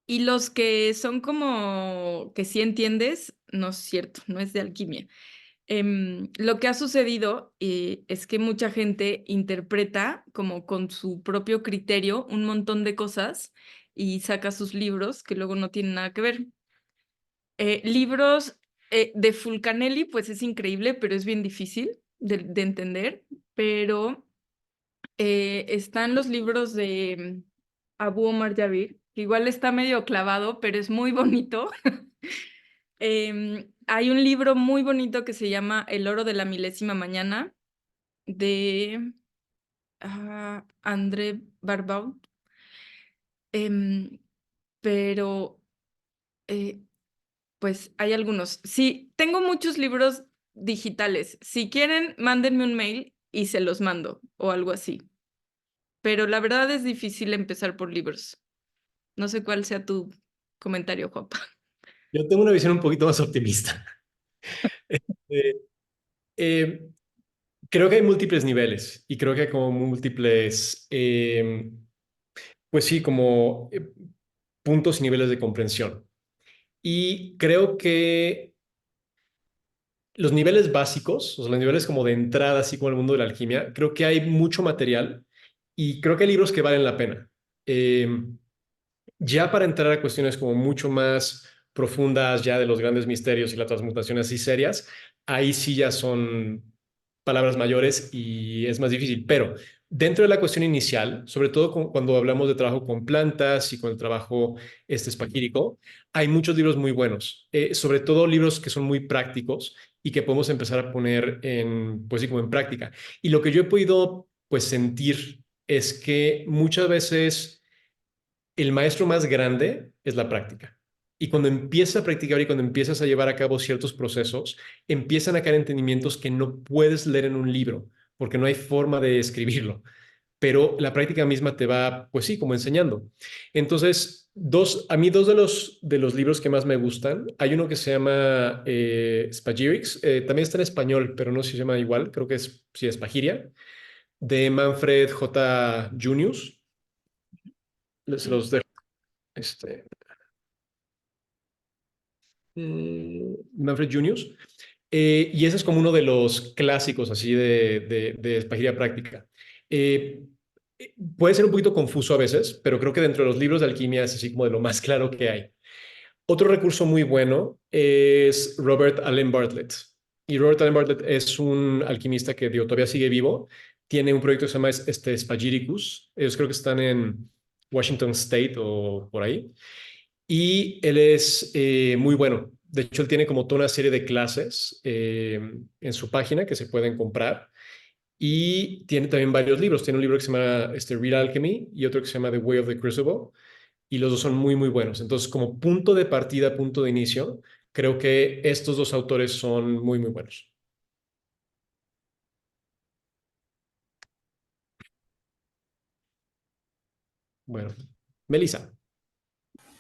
Y los que son como que sí entiendes, no es cierto, no es de alquimia. Lo que ha sucedido es que mucha gente interpreta como con su propio criterio un montón de cosas y saca sus libros que luego no tienen nada que ver. Libros de Fulcanelli, pues es increíble, pero es bien difícil de entender. Pero están los libros de Abu Omar Yabir, que igual está medio clavado, pero es muy bonito. Hay un libro muy bonito que se llama El oro de la milésima mañana, de André Barbaud. Pero pues hay algunos. Sí, tengo muchos libros digitales. Si quieren, mándenme un mail y se los mando o algo así. Pero la verdad es difícil empezar por libros. No sé cuál sea tu comentario, Juanpa. Yo tengo una visión un poquito más optimista. Eh, eh, Creo que hay múltiples niveles y creo que hay como múltiples, pues sí, como puntos y niveles de comprensión. Y creo que los niveles básicos, o sea, los niveles como de entrada, así como el mundo de la alquimia, creo que hay mucho material y creo que hay libros que valen la pena. Eh, Ya para entrar a cuestiones como mucho más profundas, ya de los grandes misterios y las transmutaciones así serias, ahí sí ya son palabras mayores y es más difícil. Pero dentro de la cuestión inicial, sobre todo cuando hablamos de trabajo con plantas y con el trabajo espagírico, hay muchos libros muy buenos, sobre todo libros que son muy prácticos y que podemos empezar a poner en, pues sí, como en práctica. Y lo que yo he podido, pues, sentir es que muchas veces el maestro más grande es la práctica. Y cuando empiezas a practicar y cuando empiezas a llevar a cabo ciertos procesos, empiezan a caer entendimientos que no puedes leer en un libro, porque no hay forma de escribirlo. Pero la práctica misma te va, pues sí, como enseñando. Entonces, a mí dos de los libros que más me gustan, hay uno que se llama Spagyrix, también está en español, pero no sé si se llama igual, creo que es, sí, Spagyria, de Manfred J. Junius. Se los dejo. Este, Manfred Junius. Y ese es como uno de los clásicos así de espagiria práctica. Eh, Puede ser un poquito confuso a veces, pero creo que dentro de los libros de alquimia es así como de lo más claro que hay. Otro recurso muy bueno es Robert Allen Bartlett. Y Robert Allen Bartlett es un alquimista que digo, todavía sigue vivo. Tiene un proyecto que se llama Spagyricus. Ellos creo que están en Washington State o por ahí. Y él es muy bueno. De hecho, él tiene como toda una serie de clases en su página que se pueden comprar. Y tiene también varios libros. Tiene un libro que se llama Real Alchemy y otro que se llama The Way of the Crucible. Y los dos son muy, muy buenos. Entonces, como punto de partida, punto de inicio, creo que estos dos autores son muy, muy buenos. Bueno, Melissa.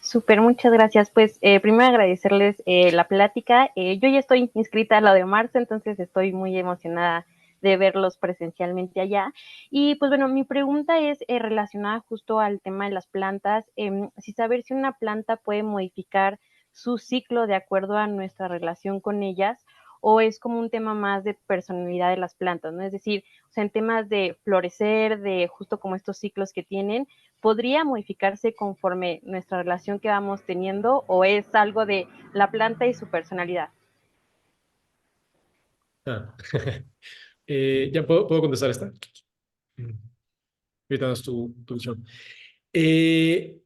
Súper, muchas gracias. Pues primero agradecerles la plática. Yo ya estoy inscrita a la de marzo, entonces estoy muy emocionada de verlos presencialmente allá. Y pues bueno, mi pregunta es relacionada justo al tema de las plantas. Si saber si una planta puede modificar su ciclo de acuerdo a nuestra relación con ellas o es como un tema más de personalidad de las plantas, ¿no? Es decir, o sea, en temas de florecer, de justo como estos ciclos que tienen, ¿podría modificarse conforme nuestra relación que vamos teniendo o es algo de la planta y su personalidad? Ah. ¿Ya puedo contestar esta? Ahorita das tu visión. Eh,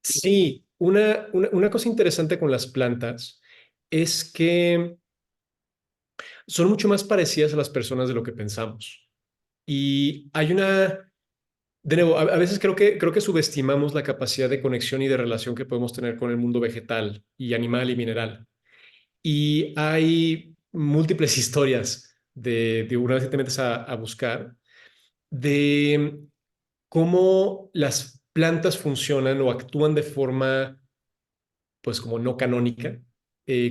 sí, una cosa interesante con las plantas es que son mucho más parecidas a las personas de lo que pensamos. Y hay de nuevo, a veces creo que subestimamos la capacidad de conexión y de relación que podemos tener con el mundo vegetal y animal y mineral. Y hay múltiples historias de una vez que te metes a buscar, de cómo las plantas funcionan o actúan de forma, pues como no canónica,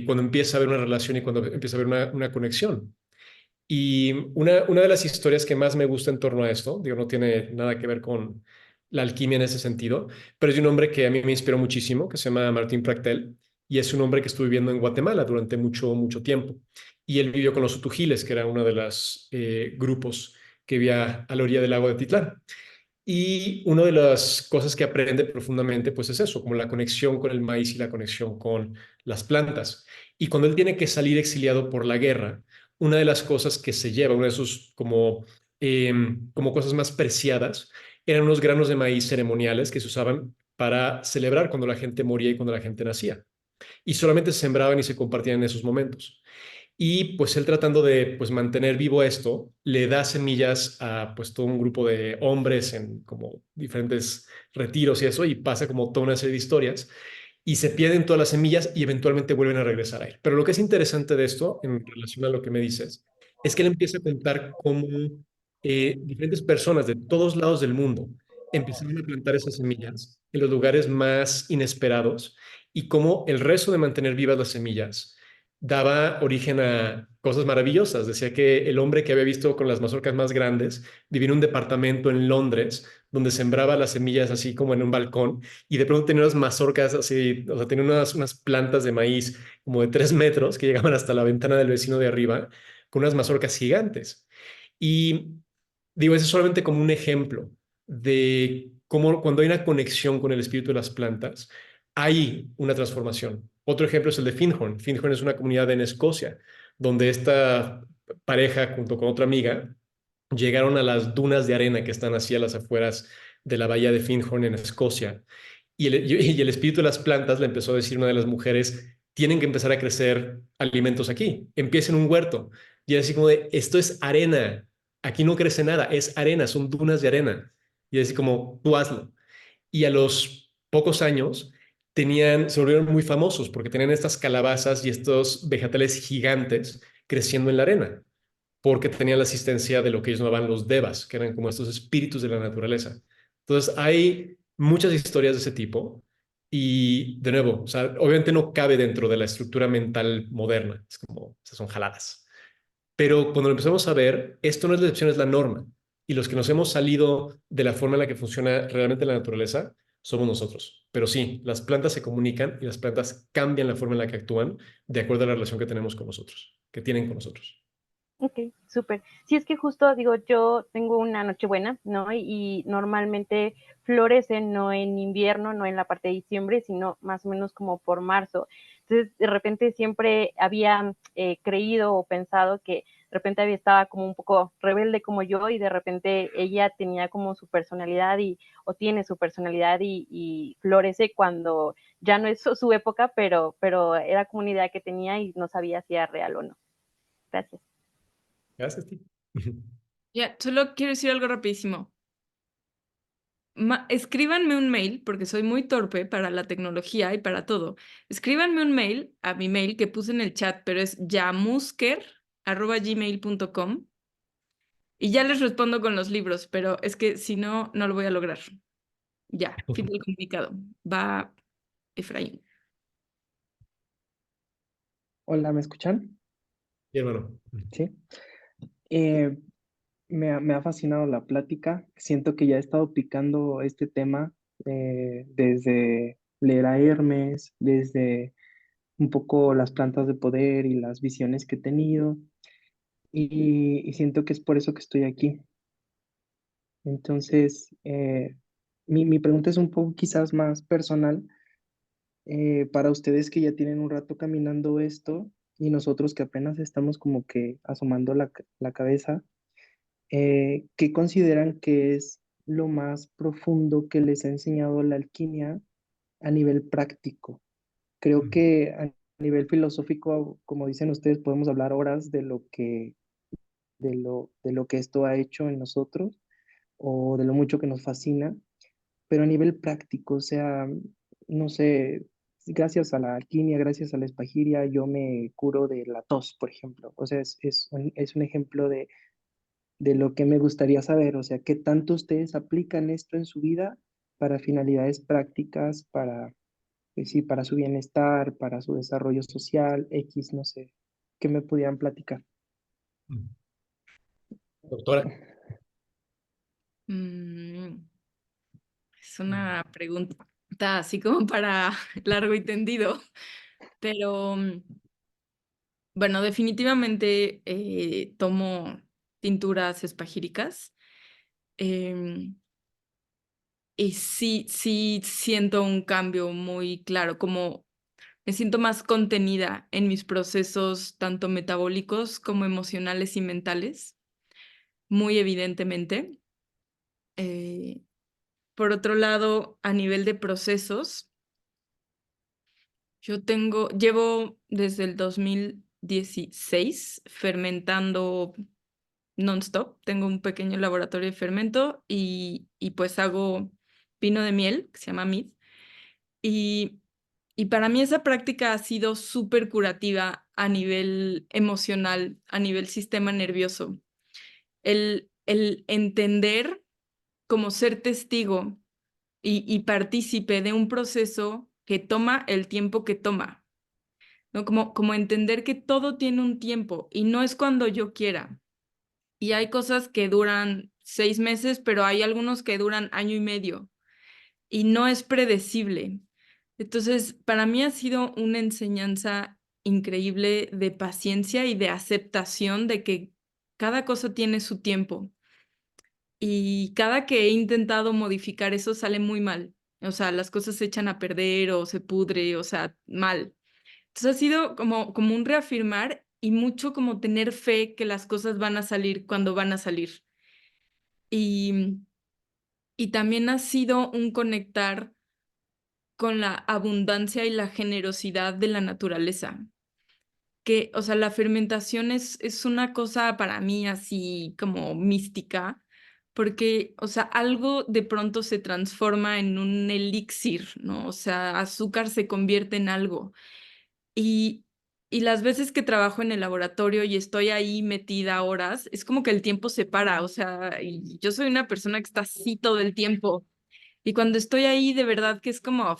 cuando empieza a haber una relación y cuando empieza a haber una conexión. Y una de las historias que más me gusta en torno a esto, digo, no tiene nada que ver con la alquimia en ese sentido, pero es de un hombre que a mí me inspiró muchísimo, que se llama Martín Practel, y es un hombre que estuvo viviendo en Guatemala durante mucho, mucho tiempo. Y él vivió con los Utugiles, que era uno de los grupos que vivía a la orilla del lago de Titlán. Y una de las cosas que aprende profundamente, pues es eso, como la conexión con el maíz y la conexión con las plantas. Y cuando él tiene que salir exiliado por la guerra, una de las cosas que se lleva, una de sus como cosas más preciadas, eran unos granos de maíz ceremoniales que se usaban para celebrar cuando la gente moría y cuando la gente nacía. Y solamente se sembraban y se compartían en esos momentos. Y pues él tratando de pues mantener vivo esto, le da semillas a pues todo un grupo de hombres en como diferentes retiros y eso, y pasa como toda una serie de historias, y se pierden todas las semillas y eventualmente vuelven a regresar a él. Pero lo que es interesante de esto, en relación a lo que me dices, es que él empieza a contar cómo diferentes personas de todos lados del mundo empezaron a plantar esas semillas en los lugares más inesperados y cómo el resto de mantener vivas las semillas daba origen a cosas maravillosas. Decía que el hombre que había visto con las mazorcas más grandes vivía en un departamento en Londres donde sembraba las semillas así como en un balcón y de pronto tenía unas mazorcas así, o sea, tenía unas plantas de maíz como de 3 metros que llegaban hasta la ventana del vecino de arriba con unas mazorcas gigantes. Y digo, ese es solamente como un ejemplo de cómo cuando hay una conexión con el espíritu de las plantas, hay una transformación. Otro ejemplo es el de Findhorn. Findhorn es una comunidad en Escocia, donde esta pareja junto con otra amiga llegaron a las dunas de arena que están así a las afueras de la bahía de Findhorn en Escocia. Y el espíritu de las plantas le empezó a decir a una de las mujeres, tienen que empezar a crecer alimentos aquí, empiecen un huerto. Y así como de, esto es arena, aquí no crece nada, es arena, son dunas de arena. Y así como, tú hazlo. Y a los pocos años se volvieron muy famosos porque tenían estas calabazas y estos vegetales gigantes creciendo en la arena, porque tenían la asistencia de lo que ellos llamaban los devas, que eran como estos espíritus de la naturaleza. Entonces, hay muchas historias de ese tipo y, de nuevo, o sea, obviamente no cabe dentro de la estructura mental moderna, es como, o sea, son jaladas. Pero cuando lo empezamos a ver, esto no es la excepción, es la norma. Y los que nos hemos salido de la forma en la que funciona realmente la naturaleza somos nosotros. Pero sí, las plantas se comunican y las plantas cambian la forma en la que actúan de acuerdo a la relación que tenemos con nosotros, que tienen con nosotros. Ok, súper. Sí, es que justo digo, yo tengo una Nochebuena, ¿no? Y normalmente florecen no en invierno, no en la parte de diciembre, sino más o menos como por marzo. Entonces, de repente siempre había creído o pensado que de repente había estaba como un poco rebelde como yo y de repente ella tenía como su personalidad o tiene su personalidad y florece cuando ya no es su época, pero era como una idea que tenía y no sabía si era real o no. Gracias. Gracias, Steve. Ya, solo quiero decir algo rapidísimo. Escríbanme un mail, porque soy muy torpe para la tecnología y para todo. Escríbanme un mail a mi mail que puse en el chat, pero es yamusker@gmail.com y ya les respondo con los libros, pero es que si no, no lo voy a lograr. Ya, fin del comunicado. Va, Efraín. Hola, ¿me escuchan? Y hermano. Sí. Eh, me ha fascinado la plática. Siento que ya he estado picando este tema desde leer a Hermes, desde un poco las plantas de poder y las visiones que he tenido. Y siento que es por eso que estoy aquí. Entonces, mi pregunta es un poco quizás más personal. Para ustedes que ya tienen un rato caminando esto y nosotros que apenas estamos como que asomando la cabeza, ¿qué consideran que es lo más profundo que les ha enseñado la alquimia a nivel práctico? Creo que a nivel filosófico, como dicen ustedes, podemos hablar horas de lo que esto ha hecho en nosotros o de lo mucho que nos fascina, pero a nivel práctico, o sea, no sé, gracias a la alquimia, gracias a la espagiria, yo me curo de la tos, por ejemplo. O sea, es un ejemplo de lo que me gustaría saber, o sea, qué tanto ustedes aplican esto en su vida para finalidades prácticas, para, pues sí, para su bienestar, para su desarrollo social, X, no sé, ¿qué me pudieran platicar? Doctora. Mm, es una pregunta así como para largo y tendido. Pero bueno, definitivamente tomo tinturas espagíricas. em, y sí siento un cambio muy claro, como me siento más contenida en mis procesos, tanto metabólicos como emocionales y mentales, muy evidentemente. Eh, por otro lado, a nivel de procesos, llevo desde el 2016 fermentando non-stop. Tengo un pequeño laboratorio de fermento y pues hago vino de miel, que se llama Mead. Y, y para mí esa práctica ha sido súper curativa a nivel emocional, a nivel sistema nervioso. El entender como ser testigo y partícipe de un proceso que toma el tiempo que toma, ¿no? Como entender que todo tiene un tiempo y no es cuando yo quiera. Y hay cosas que duran 6 meses, pero hay algunos que duran año y medio y no es predecible. Entonces, para mí ha sido una enseñanza increíble de paciencia y de aceptación de que cada cosa tiene su tiempo. Y cada que he intentado modificar eso sale muy mal. O sea, las cosas se echan a perder o se pudre, o sea, mal. Entonces ha sido como un reafirmar y mucho como tener fe que las cosas van a salir cuando van a salir. Y, y también ha sido un conectar con la abundancia y la generosidad de la naturaleza. Que, o sea, la fermentación es una cosa para mí así como mística, porque, o sea, algo de pronto se transforma en un elixir, ¿no? O sea, azúcar se convierte en algo. Y, y las veces que trabajo en el laboratorio y estoy ahí metida horas, es como que el tiempo se para, o sea, y yo soy una persona que está así todo el tiempo. Y cuando estoy ahí, de verdad que es como,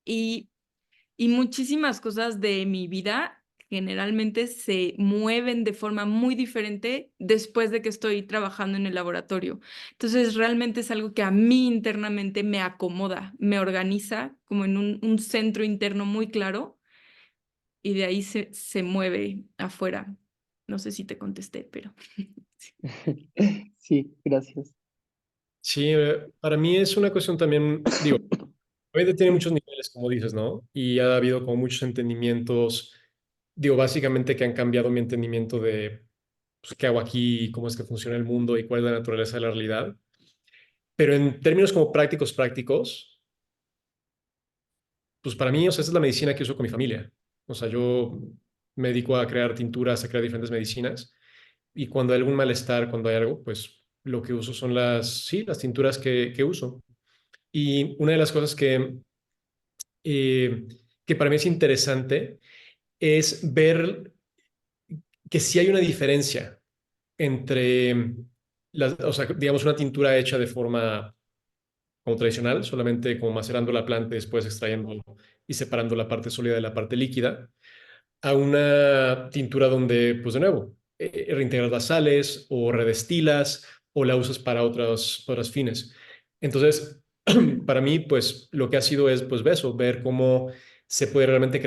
y, y muchísimas cosas de mi vida generalmente se mueven de forma muy diferente después de que estoy trabajando en el laboratorio. Entonces, realmente es algo que a mí internamente me acomoda, me organiza como en un centro interno muy claro y de ahí se mueve afuera. No sé si te contesté, pero sí. Sí, gracias. Sí, para mí es una cuestión también, digo, obviamente tiene muchos niveles, como dices, ¿no? Y ha habido como muchos entendimientos, digo, básicamente que han cambiado mi entendimiento de pues, qué hago aquí, cómo es que funciona el mundo y cuál es la naturaleza de la realidad. Pero en términos como prácticos, pues para mí, o sea, esa es la medicina que uso con mi familia. O sea, yo me dedico a crear tinturas, a crear diferentes medicinas y cuando hay algún malestar, cuando hay algo, pues lo que uso son sí, las tinturas que uso. Y una de las cosas eh, que para mí es interesante es ver que sí hay una diferencia entre, o sea, digamos, una tintura hecha de forma como tradicional, solamente como macerando la planta y después extrayendo y separando la parte sólida de la parte líquida, a una tintura donde, pues de nuevo, reintegras las sales o redestilas o la usas para otros fines. Entonces, para mí, pues lo que ha sido es, pues, eso, ver cómo se puede realmente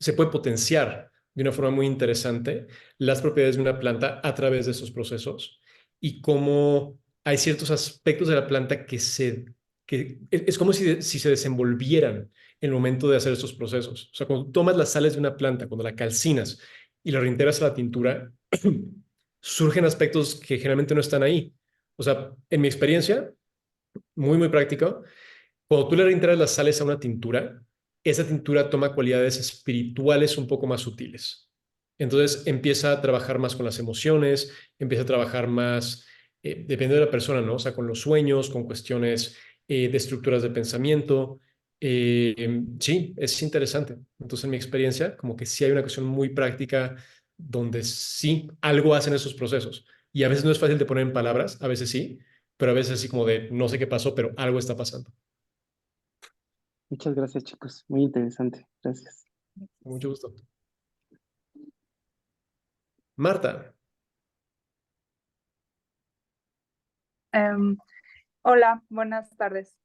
se puede potenciar de una forma muy interesante las propiedades de una planta a través de esos procesos y cómo hay ciertos aspectos de la planta que es como si se desenvolvieran en el momento de hacer estos procesos. O sea, cuando tomas las sales de una planta, cuando la calcinas y la reintegras a la tintura, surgen aspectos que generalmente no están ahí. O sea, en mi experiencia, muy práctico, cuando tú le reintegras las sales a una tintura, esa tintura toma cualidades espirituales un poco más sutiles. Entonces empieza a trabajar más con las emociones, empieza a trabajar más, depende de la persona, ¿no? O sea, con los sueños, con cuestiones de estructuras de pensamiento. Sí, es interesante. Entonces, en mi experiencia, como que sí hay una cuestión muy práctica donde sí algo hacen esos procesos. Y a veces no es fácil de poner en palabras, a veces sí, pero a veces así como de no sé qué pasó, pero algo está pasando. Muchas gracias, chicos. Muy interesante. Gracias. Con mucho gusto. Marta, Em, Hola, buenas tardes.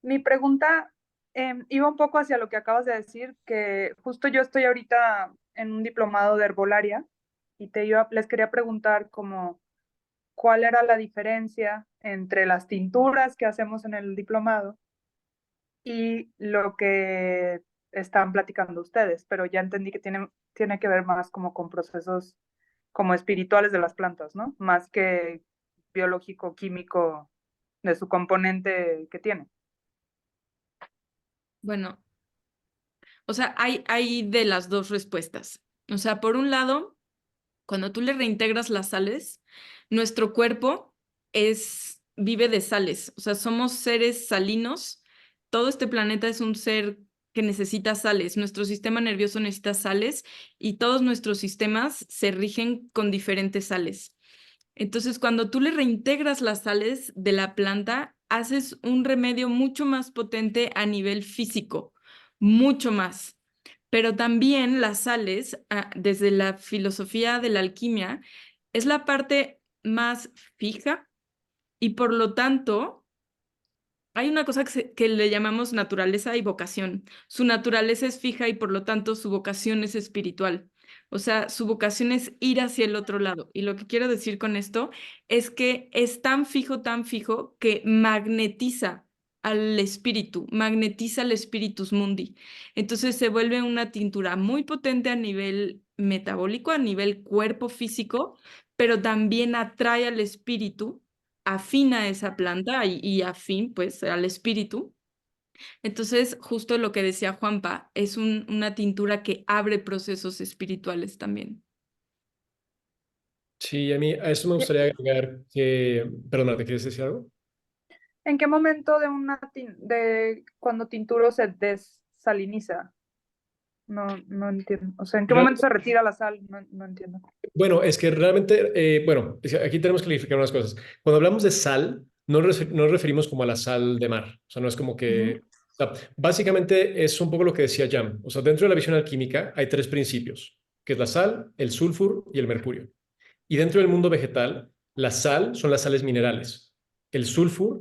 Mi pregunta Iba un poco hacia lo que acabas de decir, que justo yo estoy ahorita en un diplomado de herbolaria y les quería preguntar como cuál era la diferencia entre las tinturas que hacemos en el diplomado y lo que están platicando ustedes, pero ya entendí que tiene que ver más como con procesos como espirituales de las plantas, ¿no? Más que biológico, químico, de su componente que tiene. Bueno, o sea, hay de las dos respuestas. O sea, por un lado, cuando tú le reintegras las sales, nuestro cuerpo vive de sales. O sea, somos seres salinos. Todo este planeta es un ser que necesita sales. Nuestro sistema nervioso necesita sales y todos nuestros sistemas se rigen con diferentes sales. Entonces, cuando tú le reintegras las sales de la planta, haces un remedio mucho más potente a nivel físico, mucho más. Pero también las sales, desde la filosofía de la alquimia, es la parte más fija y por lo tanto hay una cosa que le llamamos naturaleza y vocación. Su naturaleza es fija y por lo tanto su vocación es espiritual. O sea, su vocación es ir hacia el otro lado. Y lo que quiero decir con esto es que es tan fijo que magnetiza magnetiza al spiritus mundi. Entonces se vuelve una tintura muy potente a nivel metabólico, a nivel cuerpo físico, pero también atrae al espíritu, afina esa planta y afín pues al espíritu. Entonces, justo lo que decía Juanpa, es una tintura que abre procesos espirituales también. Sí, a mí a eso me gustaría agregar que, perdona, ¿te quieres decir algo? ¿En qué momento de cuando tinturo se desaliniza? No entiendo. O sea, ¿en qué momento se retira la sal? No entiendo. Bueno, es que realmente, bueno, es que aquí tenemos que clarificar unas cosas. Cuando hablamos de sal, no nos referimos como a la sal de mar. O sea, no es como que... o sea, básicamente es un poco lo que decía Jan. O sea, dentro de la visión alquímica hay tres principios, que es la sal, el sulfur y el mercurio. Y dentro del mundo vegetal, la sal son las sales minerales. El sulfur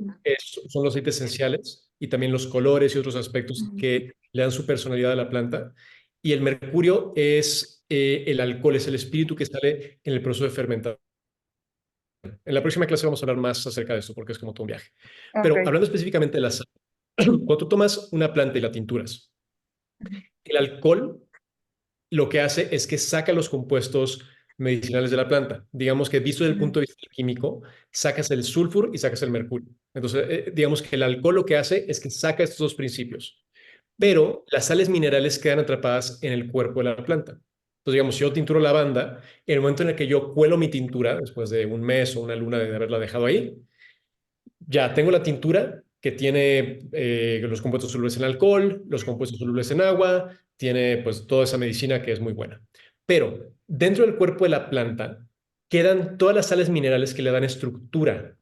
son los aceites esenciales y también los colores y otros aspectos que le dan su personalidad a la planta. Y el mercurio es el alcohol, es el espíritu que sale en el proceso de fermentación. En la próxima clase vamos a hablar más acerca de esto porque es como todo un viaje. Pero Ok. hablando específicamente de la sal, cuando tú tomas una planta y la tinturas, el alcohol lo que hace es que saca los compuestos medicinales de la planta. Digamos que visto desde el punto de vista químico, sacas el sulfur y sacas el mercurio. Entonces, digamos que el alcohol lo que hace es que saca estos dos principios, pero las sales minerales quedan atrapadas en el cuerpo de la planta. Entonces, digamos, si yo tinturo lavanda, en el momento en el que yo cuelo mi tintura, después de un mes o una luna de haberla dejado ahí, ya tengo la tintura que tiene los compuestos solubles en alcohol, los compuestos solubles en agua, tiene pues toda esa medicina que es muy buena. Pero dentro del cuerpo de la planta quedan todas las sales minerales que le dan estructura.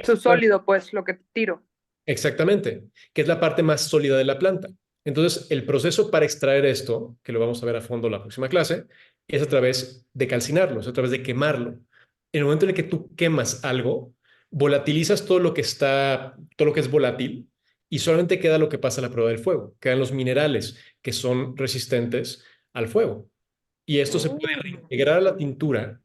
Su sólido, pues, lo que tiro. Exactamente, que es la parte más sólida de la planta. Entonces, el proceso para extraer esto, que lo vamos a ver a fondo la próxima clase, es a través de calcinarlo, es a través de quemarlo. En el momento en el que tú quemas algo, volatilizas todo lo que es volátil y solamente queda lo que pasa a la prueba del fuego. Quedan los minerales que son resistentes al fuego. Y esto se puede reintegrar a la tintura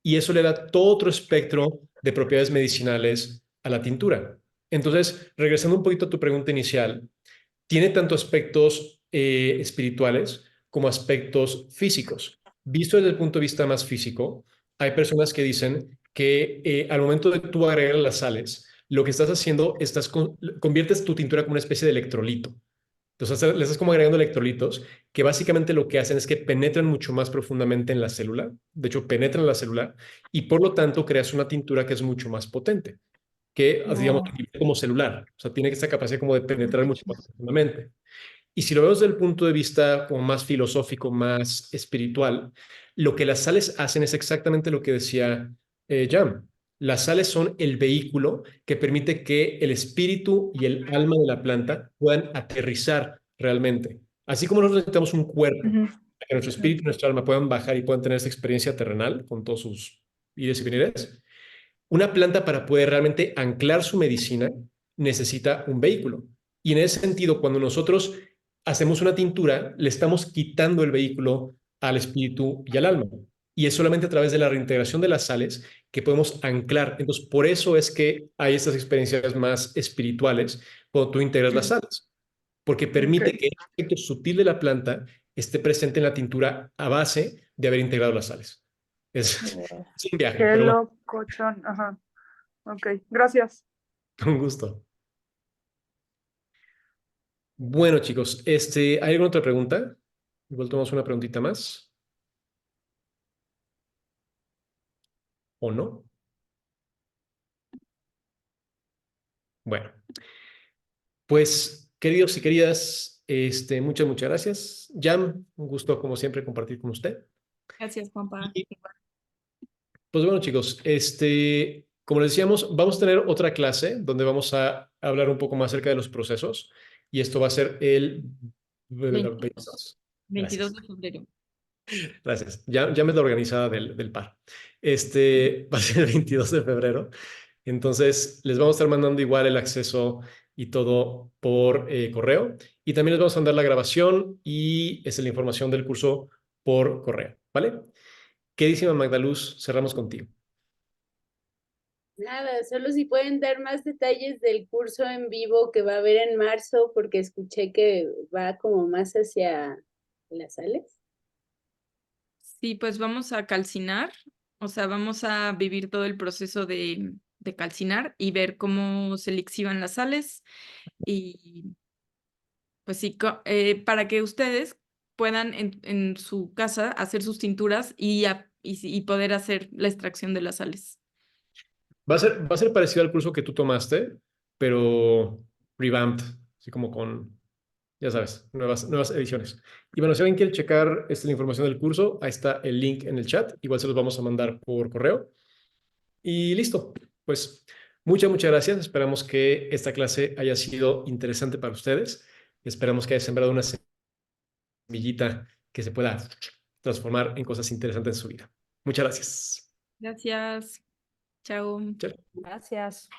y eso le da todo otro espectro de propiedades medicinales a la tintura. Entonces, regresando un poquito a tu pregunta inicial, tiene tanto aspectos espirituales como aspectos físicos. Visto desde el punto de vista más físico, hay personas que dicen que al momento de tú agregar las sales, lo que estás haciendo, conviertes tu tintura como una especie de electrolito. Entonces le estás como agregando electrolitos que básicamente lo que hacen es que penetran mucho más profundamente en la célula. De hecho, penetran la célula y por lo tanto creas una tintura que es mucho más potente que, digamos, como celular. O sea, tiene esa capacidad como de penetrar mucho más profundamente. Y si lo vemos desde el punto de vista como más filosófico, más espiritual, lo que las sales hacen es exactamente lo que decía Jan. Las sales son el vehículo que permite que el espíritu y el alma de la planta puedan aterrizar realmente. Así como nosotros necesitamos un cuerpo, para que nuestro espíritu y nuestra alma puedan bajar y puedan tener esta experiencia terrenal con todos sus ires y venires, una planta para poder realmente anclar su medicina necesita un vehículo. Y en ese sentido, cuando nosotros hacemos una tintura, le estamos quitando el vehículo al espíritu y al alma. Y es solamente a través de la reintegración de las sales que podemos anclar. Entonces, por eso es que hay estas experiencias más espirituales cuando tú integras las sales, porque permite Ok. que el aspecto sutil de la planta esté presente en la tintura a base de haber integrado las sales. Es, Wow. es un viaje, Qué pero bueno, locochón. Ajá. Ok, gracias. con gusto. Bueno, chicos, ¿hay alguna otra pregunta? Igual tomamos una preguntita más, ¿o no? Bueno, pues, queridos y queridas, muchas gracias. Jam, un gusto, como siempre, compartir con usted. Gracias, Juanpa. Y, pues bueno, chicos, como les decíamos, vamos a tener otra clase donde vamos a hablar un poco más acerca de los procesos, y esto va a ser el 22, 22. 22 Gracias. de febrero. Gracias. Ya me es la organizada del par. Va a ser el 22 de febrero. Entonces, les vamos a estar mandando igual el acceso y todo por correo. Y también les vamos a mandar la grabación y la información del curso por correo. ¿Vale? Queridísima Magdaluz, cerramos contigo. Nada, solo si pueden dar más detalles del curso en vivo que va a haber en marzo, porque escuché que va como más hacia las sales. Sí, pues vamos a calcinar, o sea, vamos a vivir todo el proceso de calcinar y ver cómo se lixivan las sales y pues sí, para que ustedes puedan en su casa hacer sus tinturas y poder hacer la extracción de las sales. Va a ser parecido al curso que tú tomaste, pero revamped, así como con, ya sabes, nuevas ediciones. Y bueno, si alguien quiere checar la información del curso, ahí está el link en el chat. Igual se los vamos a mandar por correo. Y listo. Pues muchas gracias. Esperamos que esta clase haya sido interesante para ustedes. Esperamos que haya sembrado una semillita que se pueda transformar en cosas interesantes en su vida. Muchas gracias. Gracias. Chao. Chao. Gracias.